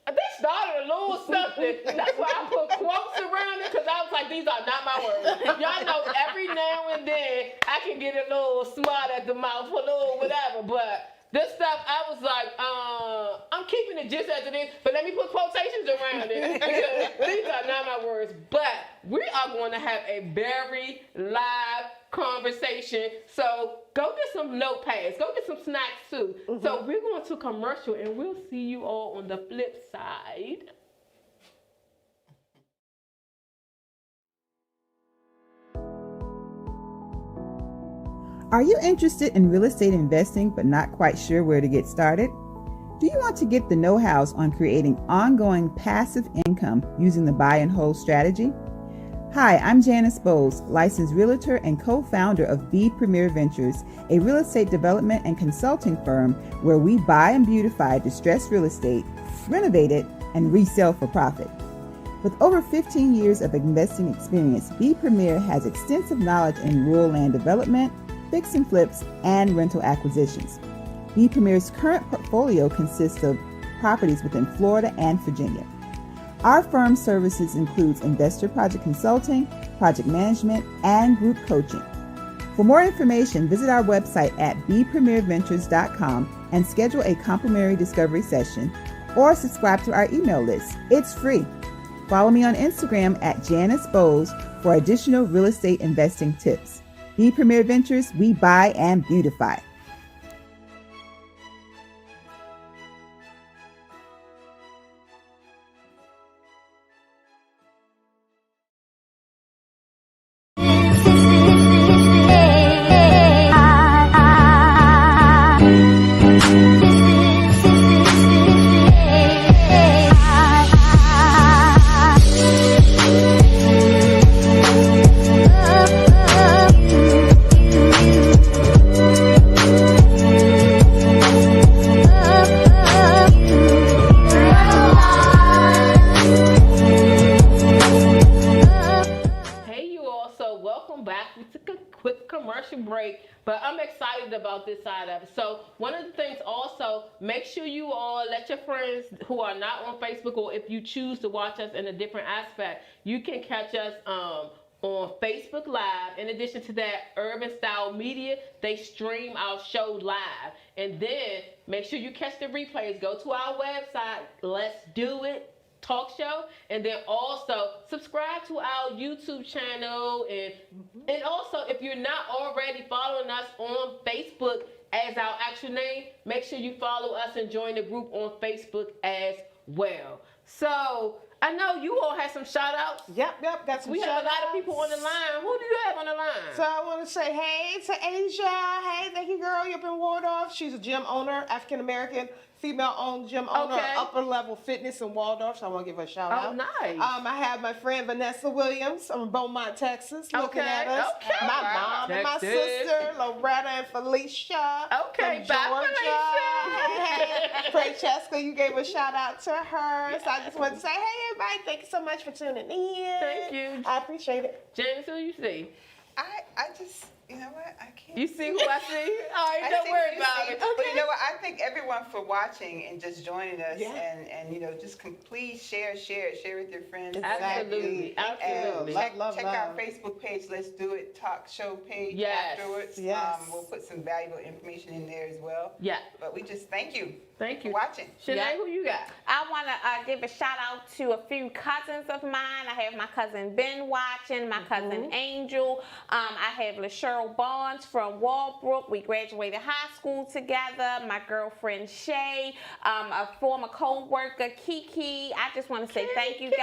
They started a little something. That's why I put quotes around it because I was like, these are not my words. Y'all know every now and then I can get a little smart at the mouth, a little whatever, but this stuff, I was like, I'm keeping it just as it is, but let me put quotations around it because these are not my words. But we are going to have a very live conversation. So go get some notepads, go get some snacks too. So we're going to commercial and we'll see you all on the flip side. Are you interested in real estate investing but not quite sure where to get started? Do you want to get the know-hows on creating ongoing passive income using the buy and hold strategy? Hi, I'm Janice Bowles, licensed realtor and co-founder of B Premier Ventures, a real estate development and consulting firm where we buy and beautify distressed real estate, renovate it, and resell for profit. With over 15 years of investing experience, B Premier has extensive knowledge in rural land development, fix and flips, and rental acquisitions. B Premier's current portfolio consists of properties within Florida and Virginia. Our firm's services includes investor project consulting, project management, and group coaching. For more information, visit our website at bpremierventures.com and schedule a complimentary discovery session or subscribe to our email list. It's free. Follow me on Instagram at Janice Bowles for additional real estate investing tips. B Premier Ventures, we buy and beautify. About this side of it. So one of the things also, make sure you all let your friends who are not on Facebook, or if you choose to watch us in a different aspect, you can catch us on Facebook Live. In addition to that, Urban Style Media, they stream our show live. And then make sure you catch the replays. Go to our website, Let's Do It Talk Show, and then also subscribe to our YouTube channel, and also if you're not already following us on Facebook as our actual name, make sure you follow us and join the group on Facebook as well. So I know you all had some shout outs. Yep, got some We have a lot of people on the line. Who do you have on the line? So I want to say hey to Asia. Hey, thank you, girl. You've been Waldorf. She's a gym owner, African-American, female-owned gym owner, Okay. Upper Level Fitness in Waldorf. So I want to give her a shout out. Oh, nice. I have my friend Vanessa Williams from Beaumont, Texas, looking Okay, at us. okay. My mom and my Texas. sister, Loretta and Felicia. Okay, from bye, Georgia. Felicia. Hey, Francesca, you gave a shout out to her. So I just want to say, hey, everybody, thank you so much for tuning in. Thank you. I appreciate it. Janice, who you see? I just, you know what, I can't. You see who I see? All right, I don't see worry what you about see. it. But you know what? I thank everyone for watching and just joining us, Yeah. and you know, just please share with your friends. Absolutely, absolutely. And Love, check love. our Facebook page, Let's Do It Talk Show page Yes. afterwards. Yes. We'll put some valuable information in there as well. Yeah, But we just thank you thank for you. watching. Shanae, Yeah. who you got? I want to give a shout out to a few cousins of mine. I have my cousin Ben watching, my cousin Angel. I have LaSheryl Barnes from Walbrook. We graduated high school together. My girlfriend Shay, a former co-worker Kiki. I just want to say thank you guys.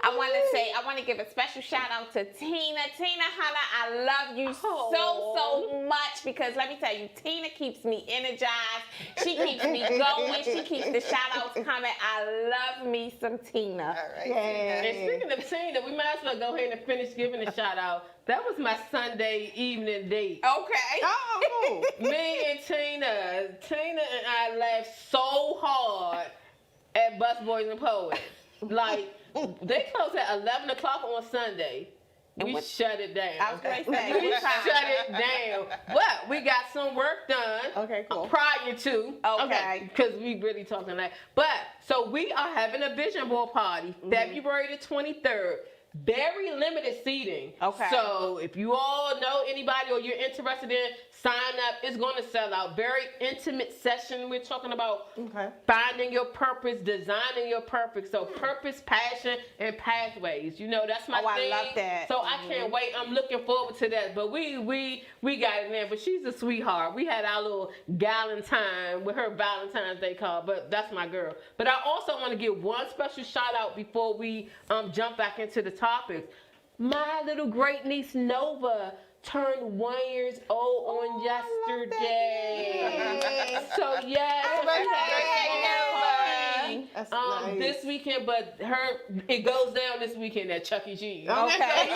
I want to give a special shout out to Tina. Tina Hunter, I love you so much, because let me tell you, Tina keeps me energized. She keeps me going. She keeps the shout outs coming. I love me some Tina. All right. And speaking of Tina, we might as well go ahead and finish giving a shout out. That was my Sunday evening date. Okay. Oh, Me and Tina and I laughed so hard at Busboys and Poets. Like, they closed at 11 o'clock on Sunday. And We what- shut it down. I was going to say, We what time? shut it down. But we got some work done. Okay, cool. Prior to. Okay. Because we really talking like. But, so we are having a vision board party February the 23rd. Very limited seating. Okay. So if you all know anybody or you're interested in, sign up. It's going to sell out. Very intimate session. We're talking about Okay. finding your purpose, designing your purpose. So purpose, passion, and pathways. You know, that's my Oh, I thing. love that. So I can't wait. I'm looking forward to that. But we got it in. But she's a sweetheart. We had our little Galentine with her Valentine's Day card. But that's my girl. But I also want to give one special shout out before we jump back into the topics. My little great niece Nova turned 1 year old on yesterday. So yes, That's nice. this weekend, but it goes down this weekend at Chuck E. Cheese. Okay.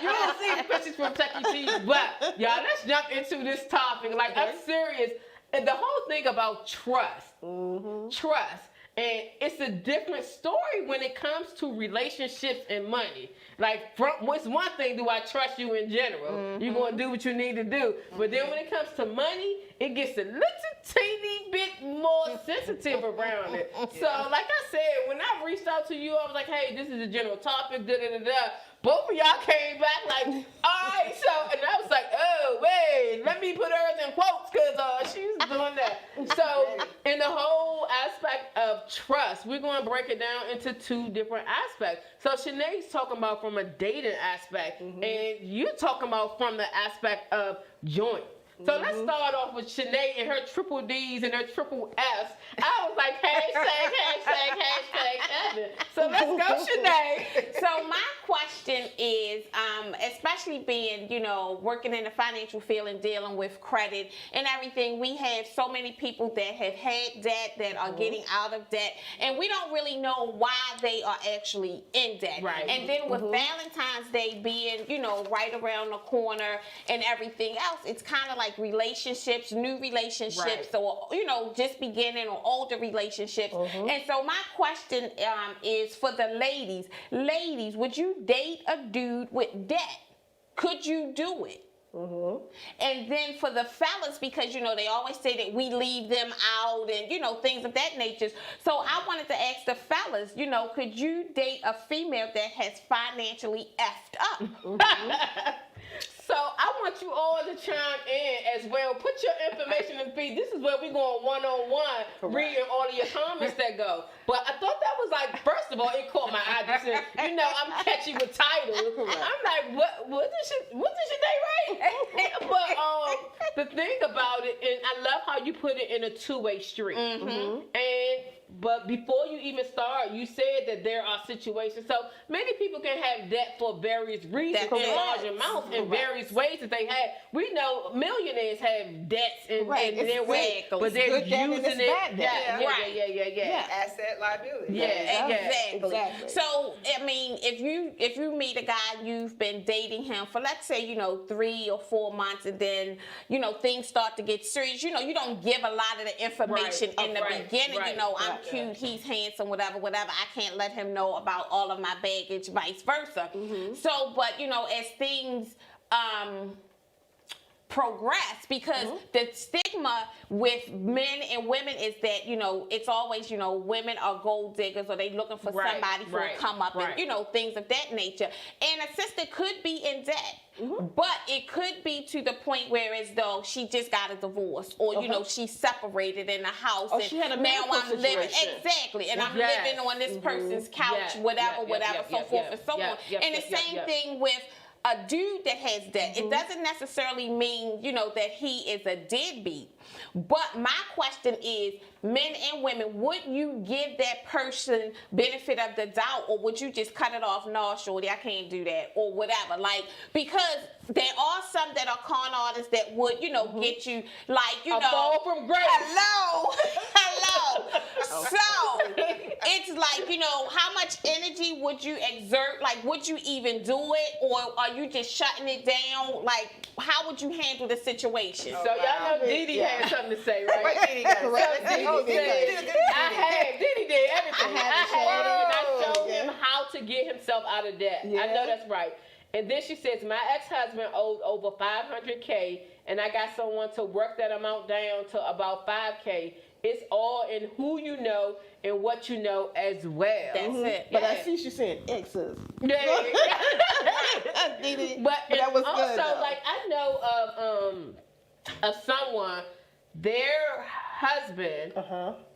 You don't see the pictures from Chuck E. Cheese, but y'all, let's jump into this topic. Like, I'm serious. And the whole thing about trust. Trust. And it's a different story when it comes to relationships and money. Like, it's one thing, do I trust you in general? You're going to do what you need to do. But then when it comes to money, it gets a little teeny bit more sensitive around it. So, like I said, when I reached out to you, I was like, hey, this is a general topic, da-da-da-da. Both of y'all came back like, all right, so, and I was like, oh, wait, let me put hers in quotes, because she's doing that. So, in the whole aspect of trust, we're going to break it down into two different aspects. So, Shanae's talking about from a dating aspect, and you're talking about from the aspect of joint. So let's start off with Shanae and her triple D's and her triple F's. I was like, hashtag Evan. So let's go, Shanae. So my question is, especially being, working in the financial field and dealing with credit and everything, we have so many people that have had debt, that are getting out of debt, and we don't really know why they are actually in debt. Right. And then with Valentine's Day being, right around the corner and everything else, it's kind of like relationships, new relationships, Right. or, just beginning or older relationships. And so my question is for the ladies. Ladies, would you date a dude with debt? Could you do it? And then for the fellas, because, you know, they always say that we leave them out and, you know, things of that nature. So I wanted to ask the fellas, you know, could you date a female that has financially effed up? So I want you all to chime in as well. Put your information in the feed. This is where we're going one-on-one, reading all of your comments that go. But I thought that was like, first of all, it caught my eye. Just saying, you know, I'm catchy with titles. I'm like, what did she say right? But the thing about it, and I love how you put it in a two-way street. But before you even start, you said that there are situations. So many people can have debt for various reasons in large amounts in various ways that they have. We know millionaires have debts in their way, but they're using it. Yeah. Asset liability. Yeah, exactly. So I mean, if you meet a guy, you've been dating him for, let's say, you know, 3 or 4 months, and then, you know, things start to get serious. You know, you don't give a lot of the information in the beginning. You know, I'm cute, he's handsome, whatever. I can't let him know about all of my baggage, vice versa. So, but, you know, as things progress, because the stigma with men and women is that, you know, it's always, you know, women are gold diggers, or they looking for somebody for a come up and, you know, things of that nature. And a sister could be in debt. But it could be to the point where, as though she just got a divorce, or you know, she's separated in a house, and she had a now I'm living and I'm Yes. living on this person's couch, whatever, so forth and so on. And the same thing with a dude that has debt. It doesn't necessarily mean, you know, that he is a deadbeat. But my question is, men and women, would you give that person benefit of the doubt, or would you just cut it off? No, shorty, I can't do that, or whatever. Like, because there are some that are con artists that would, you know, get you, like, you know, fall from grace. Hello. So it's like, you know, how much energy would you exert? Like, would you even do it, or are you just shutting it down? Like, how would you handle the situation? So y'all know Didi had something to say, right? Didi got it. Didi did everything. I had him, and I showed Yeah. him how to get himself out of debt. Yeah. I know that's right. And then she says, my ex-husband owed over $500K, and I got someone to work that amount down to about $5K. It's all in who you know and what you know as well. That's it. But I see she's saying exes. Yeah. But that was also, good, though. like, I know of someone, their husband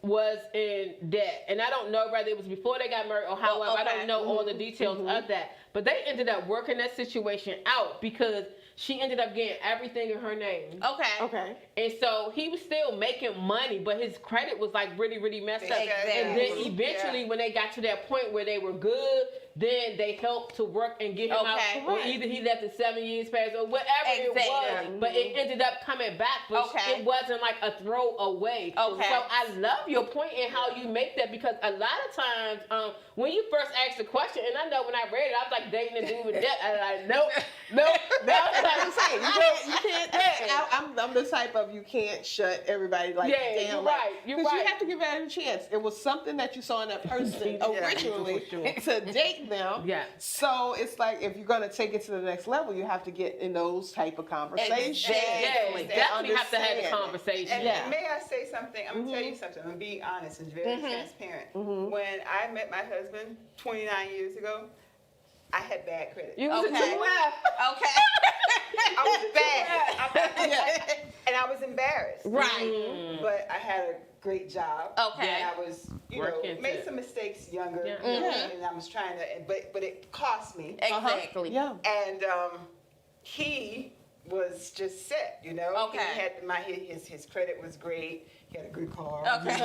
was in debt, and I don't know whether it was before they got married or however. I don't know all the details of that, but they ended up working that situation out because she ended up getting everything in her name. Okay. And so he was still making money, but his credit was like really, really messed up. Exactly. And then eventually, when they got to that point where they were good, then they helped to work and get him out. Or either he left it 7 years past or whatever it was. But it ended up coming back, but it wasn't like a throwaway. So I love your point in how you make that, because a lot of times when you first asked the question, and I know when I read it, I was like dating a dude with debt. I was like, nope. I'm saying you can't. I'm the type of, you can't shut everybody down. You're right. Because you have to give it a chance. It was something that you saw in that person originally to date them. Yeah. So it's like, if you're gonna take it to the next level, you have to get in those type of conversations. Definitely have to have the conversation. And may I say something? I'm gonna tell you something. I'm gonna be honest and very transparent. When I met my husband 29 years ago, I had bad credit. You was a 2F. I was bad. And I was embarrassed. Right. But I had a great job. Okay. And I was, made some mistakes younger. And I was trying to, but it cost me. Exactly. Yeah. And he was just set, He had his credit was great. He had a good car. Good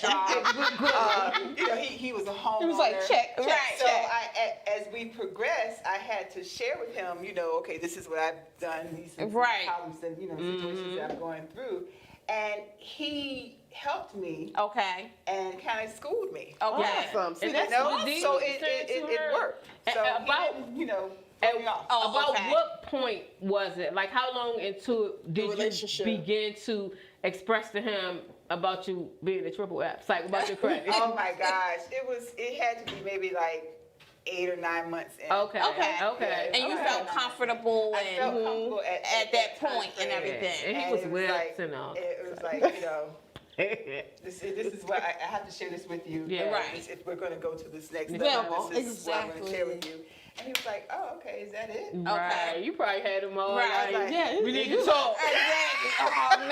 job. He was a homeowner. It was like check. So as we progressed, I had to share with him, okay, this is what I've done. These problems and situations that I'm going through, and he helped me. And kind of schooled me. Awesome. See, that's so it worked. So about what point was it? Like, how long into did you begin to express to him about you being a triple F? Like, about your credit? Oh my gosh, it had to be maybe like 8 or 9 months in. Okay. Okay. And you felt comfortable I and felt comfortable at that point and time. everything. And he And was it whipped like, and all. It was like, this is what I have to share this with you. Yeah. Right. If we're going to go to this next Level, level, this is what I'm going to share exactly. with you. And he was like, oh, okay, is that it? Right. You probably had him all Right. like, Yeah, we need to talk. Exactly. Oh man.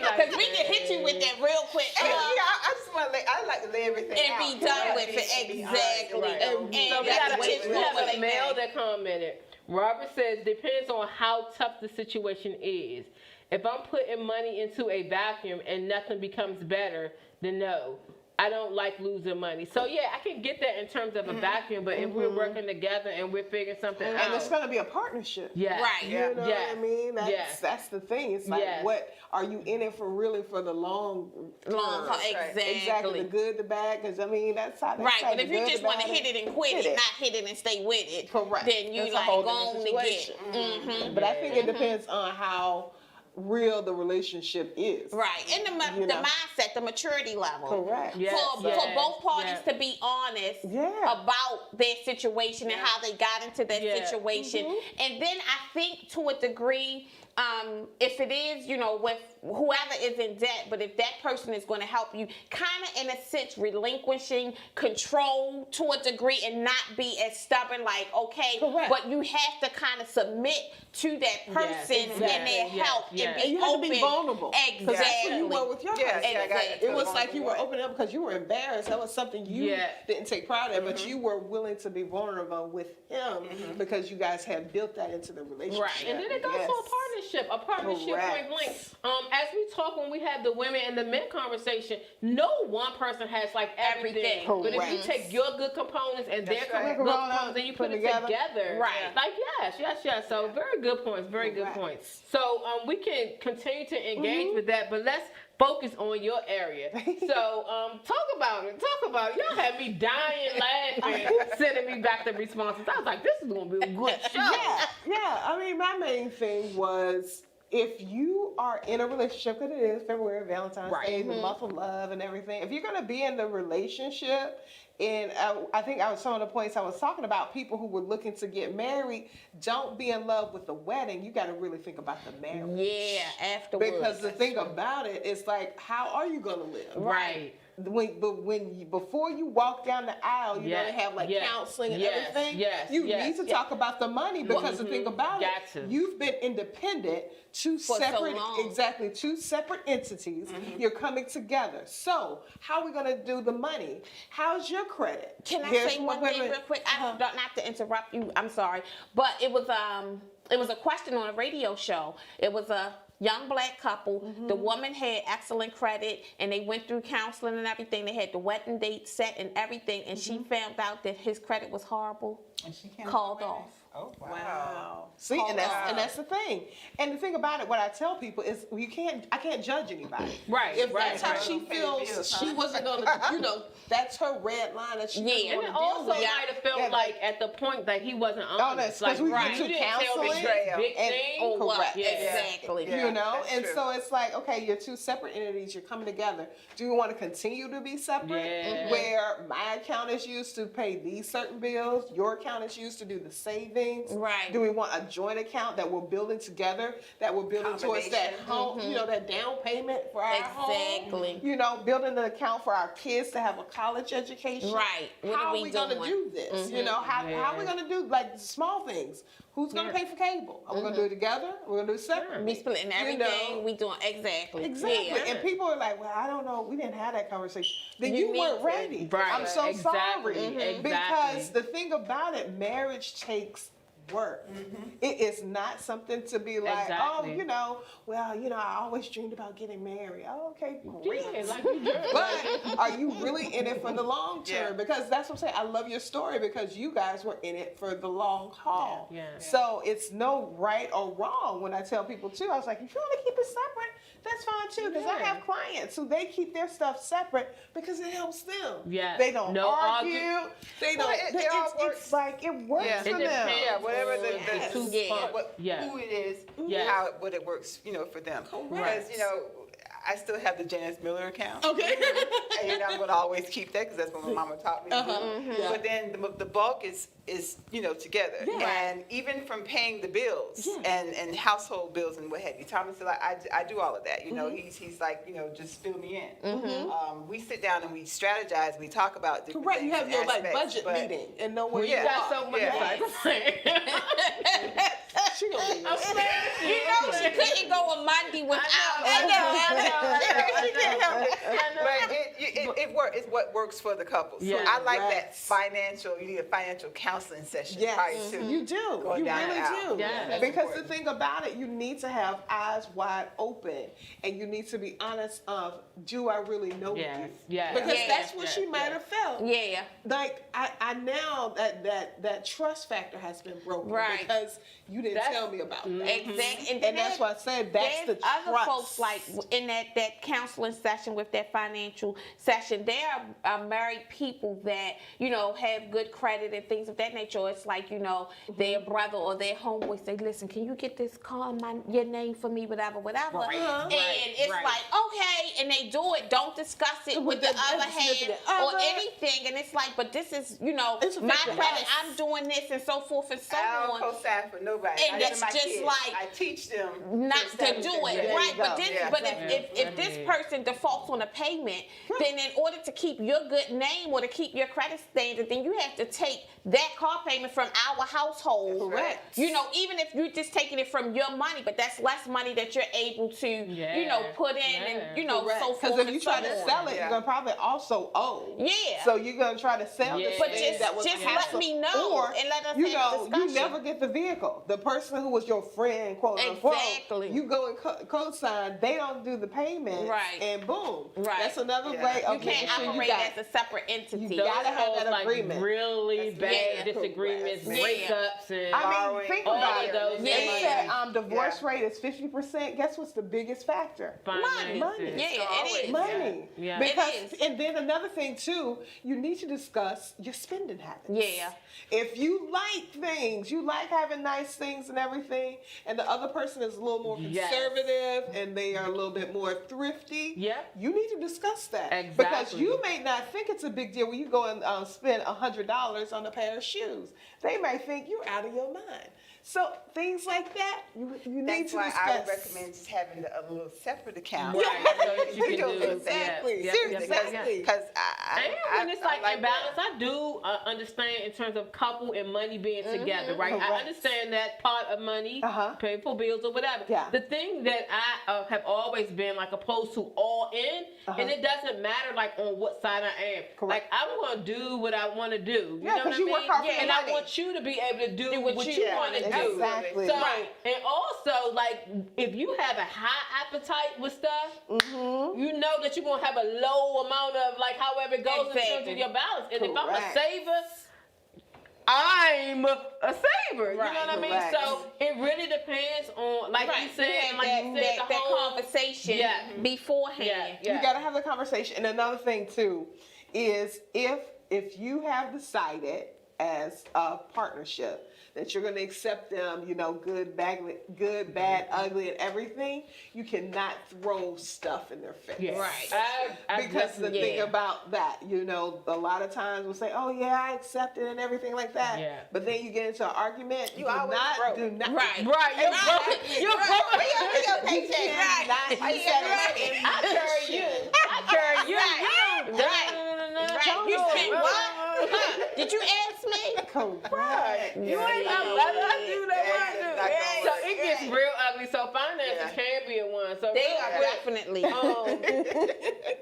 like, Because we can hit you with that real quick. And, I just want to I like to lay everything And out. be done with it. And be honest, Exactly. right. So And we that's got what it's a for. male that commented. Robert says, depends on how tough the situation is. If I'm putting money into a vacuum and nothing becomes better, then no. I don't like losing money. So yeah, I can get that in terms of a vacuum, but if we're working together and we're figuring something out. And it's going to be a partnership. Yes. Right. You know Yes. what I mean? Yes. That's the thing. It's like, Yes. what are you in it for? Really, for the long Long term? exactly. Exactly, the good, the bad. Because I mean, that's how. Right, say, but if the you good, just the want to bad, hit it and quit hit it, not hit it and stay with it, Correct. then you That's a like whole go different on to get. situation. But I think it depends on how real the relationship is. Right, and You the know. mindset, the maturity level. Correct. Yes, For yes, both parties yes. to be honest Yeah. about their situation and how they got into that Yeah. situation. And then I think to a degree, if it is, with whoever is in debt, but if that person is going to help you, kind of in a sense relinquishing control to a degree and not be as stubborn, like, okay, Correct. but you have to kind of submit to that person exactly. and their Yes, help yes. and be And you have to open. be vulnerable. 'Cause Exactly. that's what you were with your Yeah, husband. yeah, I got Exactly. It was like you were opening up because you were embarrassed. That was something you Yeah. didn't take pride in, but you were willing to be vulnerable with him because you guys had built that into the relationship. Right. And then it goes to a partnership Correct. point blank. As we talk when we have the women and the men conversation, no one person has like everything. Everything. But if you Correct. take your good components and their That's right. good components and you put it Together. together, Right. like yes. So very good points, very good Correct. points. So we can continue to engage with that, but let's focus on your area. So talk about it. Y'all had me dying laughing, sending me back the responses. I was like, this is gonna be a good show. Yeah. I mean, my main thing was if you are in a relationship, because it is February, Valentine's Day, the month of love and everything. If you're going to be in the relationship, and I think some of the points I was talking about, people who were looking to get married, don't be in love with the wedding. You got to really think about the marriage. Yeah, afterwards. Because the thing about it is like, how are you going to live? Right. Before you walk down the aisle, you're Yes, going to have like yes, counseling and yes, everything. yes, You yes, need to yes. talk about the money because the thing about Got it, to. you've been independent, two For so separate long. two separate entities. You're coming together. So how are we going to do the money? How's your credit? Can I Here's say what- one wait a thing minute. real quick? Not to interrupt you. I'm sorry, but it was a question on a radio show. It was a young black couple. The woman had excellent credit, and they went through counseling and everything. They had the wedding date set and everything, and she found out that his credit was horrible. And she can't Called afford it? off. Oh, wow. Wow. See, Hold and on. that's the thing. And the thing about it, what I tell people is, I can't judge anybody. Right, If right, that's how right. she Pay the feels, bills, she huh? wasn't gonna, that's her red line that she Yeah. doesn't And want it to deal also with. might have felt Yeah, like at the point that he wasn't honest. Honest, 'cause we like, went to you didn't tell me counseling this big and- thing. Oh, what? Correct. Yeah. Exactly. Yeah. You know, that's and true. so it's like, okay, you're two separate entities, you're coming together. Do you want to continue to be separate? Yeah. Where my account is used to pay these certain bills, your account is used to do the savings. Right. Do we want a joint account that we're building together, that we're building towards that Combination. home, that down payment for our Exactly. home? Building an account for our kids to have a college education. Right. What How are are we we going to doing? do this? How are we going to do like small things? Who's going to pay for cable? Are we going to do it together? We're going to do it separate. We splitting everything. know. We doing exactly. Exactly. Yeah. And people are like, well, I don't know. We didn't have that conversation. Then You you need weren't to. ready. Right. I'm so Exactly. sorry. Mhm. Because Exactly. the thing about it, marriage takes work. It is not something to be like, Exactly. I always dreamed about getting married. Oh, okay, great. Yeah, like you did. But are you really in it for the long term? Yeah. Because that's what I'm saying. I love your story because you guys were in it for the long haul. Yeah. So it's no right or wrong when I tell people too. I was like, if you want to keep it separate, that's fine too. Because I Yeah. have clients who they keep their stuff separate because it helps them. Yeah. They don't No argue. They don't. Well, it all it's works. like it works Yeah. for It them. depends. Yeah, whatever the Yes. two Yeah. who it is, Yeah. what it works, for them. Right. Because I still have the Janice Miller account. Okay. And I'm gonna always keep that because that's what my mama taught me to do. Yeah. But then the bulk is together. Yeah. And even from paying the bills Yeah. and household bills and what have you. Thomas said, I do all of that. He's like, just fill me in. We sit down and we strategize. We talk about different Right, things you have and your like aspects, budget but- meeting and know where Yeah. you Got are. so much Yeah. She gonna be You know she couldn't go a Monday without. She can't help it. But it works. It's what works for the couple. So Yeah. I like that Yes. financial. You need a financial counseling session Yes, prior to you do. going You down really the aisle. do. Yeah. That's Because important. the thing about it, you need to have eyes wide open, and you need to be honest of, do I really know Yes, you? yes. Because Yeah, that's what yes, she might yes. have felt. Yeah. Like I now that trust factor has been broken Right. because you didn't That's- tell me about that. Exactly. And that's why I said that's there's the other trust. folks like in that counseling session with that financial session. There are married people that have good credit and things of that nature. It's like their brother or their homeboy say, "Listen, can you get this car in your name for me, whatever." Right, And right, it's right. like okay, and they do it. Don't discuss it with the other hand significant or other. anything. And it's like, but this is It's my affecting credit. us. I'm doing this and so forth and so I on. don't co-sign for nobody. And Not that's even my just kids. like I teach them Not to establish do their it, credit. right? you But go. this, Yeah. but Yeah. if this person defaults on a payment, then in order to keep your good name or to keep your credit standard, then you have to take that car payment from our household. Correct. Even if you're just taking it from your money, but that's less money that you're able to, Yeah. put in and so Because forth if you and so try to on. sell it, Yeah. you're gonna probably also owe. Yeah. So you're gonna try to sell Yeah. this But thing just- that was just let hassle. me know or, and let us you have a know, you discussion. never get the vehicle. The person who was your friend, quote unquote, Exactly. you go and co-sign. They don't do the payment, Right. And boom, Right. That's another Yeah. way You of can't making sure you operate got. as a separate entity. You gotta have Those that like agreement. really bad Yeah. disagreements, Correct. breakups, and I mean, Borrowing, think all about of it. those They things. said divorce Yeah. rate is 50%. Guess what's the biggest factor? finances. Money. Yeah, always it is. Money. Yeah. Because It is. and then another thing too, you need to discuss your spending habits. Yeah. If you like things, you like having nice things and everything, and the other person is a little more Yes. conservative and they are a little bit more thrifty, Yep. you need to discuss that. Because Exactly. you may not think it's a big deal when you go and spend $100 on a pair of shoes. They may think you're out of your mind. So things like that, you need That's to why discuss. I would recommend just having a little separate account. Right, so that you can do it. Exactly. Yeah, Seriously. yeah, yeah. Exactly. Because And when it's like that. imbalance, I do understand in terms of couple and money being together, right? I Correct. understand that part of money, Uh-huh. paying for bills or whatever. Yeah. The thing that I have always been like opposed to all in, and it doesn't matter like on what side I am. Correct. Like I'm gonna do what I want to do. You Yeah, know what 'cause I you mean? work hard for and your I money. want you to be able to do what what you you want to wanna do. do. Exactly. So, Right. and also, like, if you have a high appetite with stuff, you know that you're gonna have a low amount of, like, however it goes in terms Exactly. of your balance. And if I'm a Correct. saver, I'm a saver. You know Right, what I mean? correct. So it really depends on, like you said, have and like you said, the that whole conversation Yeah. beforehand. Yeah. You got to have the conversation. And another thing too is if you have decided as a partnership that you're going to accept them, good, bad, ugly, and everything, you cannot throw stuff in their face. Yeah. Right. I Because the definitely- thing yeah. about that, a lot of times we'll say, "Oh yeah, I accept it" and everything like that. Yeah. But then you get into an argument. You always broke. do not. Right. Right, you're Right. broke. You're broke. You cannot Right. use that as Right. I carry you. I carry you. Right. You. Right. Right. You said what? Huh? Did you ask me? Correct. You ain't my mother. I do that That's one. not gonna So work. it gets real ugly. So finances Yeah. can be a one. So They real are quick, definitely.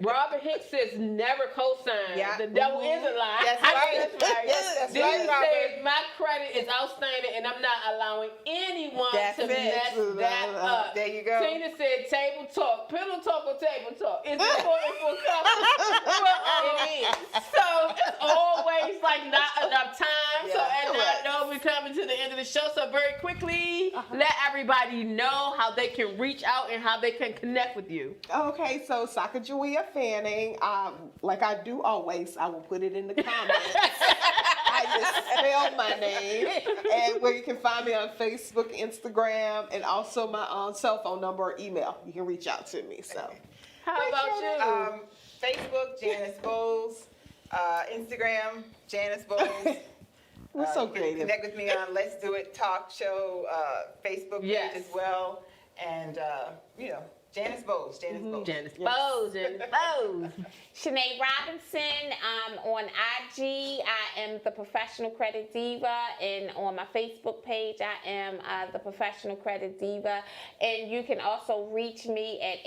Robert Hicks says never co-sign. Yeah. The devil is a lie. That's right. That's right. That's Then right, he Robert. says my credit is outstanding and I'm not allowing anyone That's to it. mess that up. There you go. Tina said table talk, pillow talk or table talk. It's important for couples. It is. So it's always like not enough time. So Yeah, and correct. I know we're coming to the end of the show. So very quickly, let everybody know how they can reach out and how they can connect with you. Okay, so Sacagawea Fanning, like I do always, I will put it in the comments. I just spell my name, and where you can find me on Facebook, Instagram, and also my cell phone number or email. You can reach out to me. So, How about you? Facebook, Janice Bowles. Instagram, Janice Bowles. We're so You can creative. connect with me on Let's Do It Talk Show Facebook page Yes. as well. And, Janice Bowles, Janice Bowles. Janice Bowles, Janice Bowles. Shanae Robinson on IG. I am the Professional Credit Diva, and on my Facebook page, I am the Professional Credit Diva. And you can also reach me at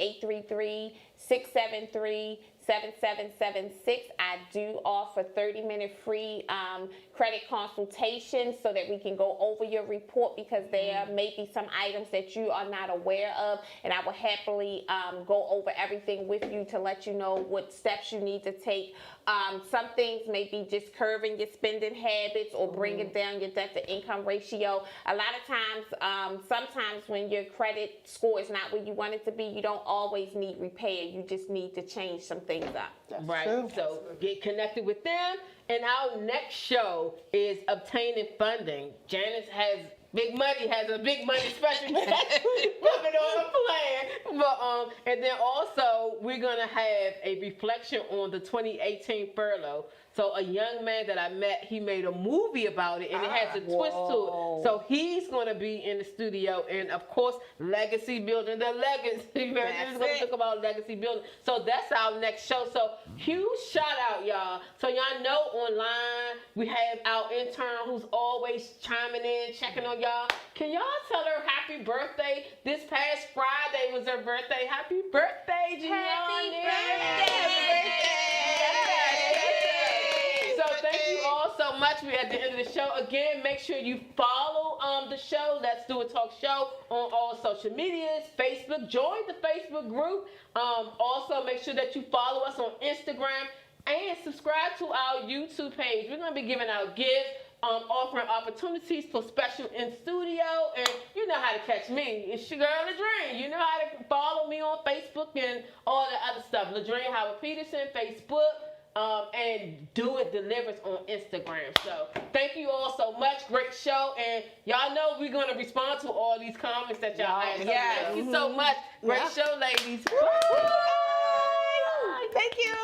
833-673-7776. I do offer 30-minute free credit consultations so that we can go over your report, because there may be some items that you are not aware of, and I will happily go over everything with you to let you know what steps you need to take. Some things may be just curbing your spending habits or bringing down your debt to income ratio. A lot of times, sometimes when your credit score is not where you want it to be, you don't always need repair. You just need to change some things up. Right. true. So get connected with them. And our next show is obtaining funding. Janice has a big money special coming on the plan. But and then also we're gonna have a reflection on the 2018 furlough. So a young man that I met, he made a movie about it, and it has a twist to it. So he's going to be in the studio, and of course, legacy building, the legacy. We're going to talk about legacy building. So that's our next show. So huge shout out, y'all. So y'all know online we have our intern who's always chiming in, checking on y'all. Can y'all tell her happy birthday? This past Friday was her birthday. Happy birthday, Gianni. Happy birthday. So thank you all so much. We're at the end of the show. Again, make sure you follow the show, Let's Do It Talk Show, on all social medias, Facebook. Join the Facebook group. Also, make sure that you follow us on Instagram and subscribe to our YouTube page. We're going to be giving out gifts, offering opportunities for special in studio, and you know how to catch me. It's your girl, Ladrine. You know how to follow me on Facebook and all the other stuff. Ladrine Howard Peterson, Facebook. And Do It Delivers on Instagram. So thank you all so much. Great show. And y'all know we're going to respond to all these comments that y'all have. So Yes. thank you so much. Great show, ladies. Thank you.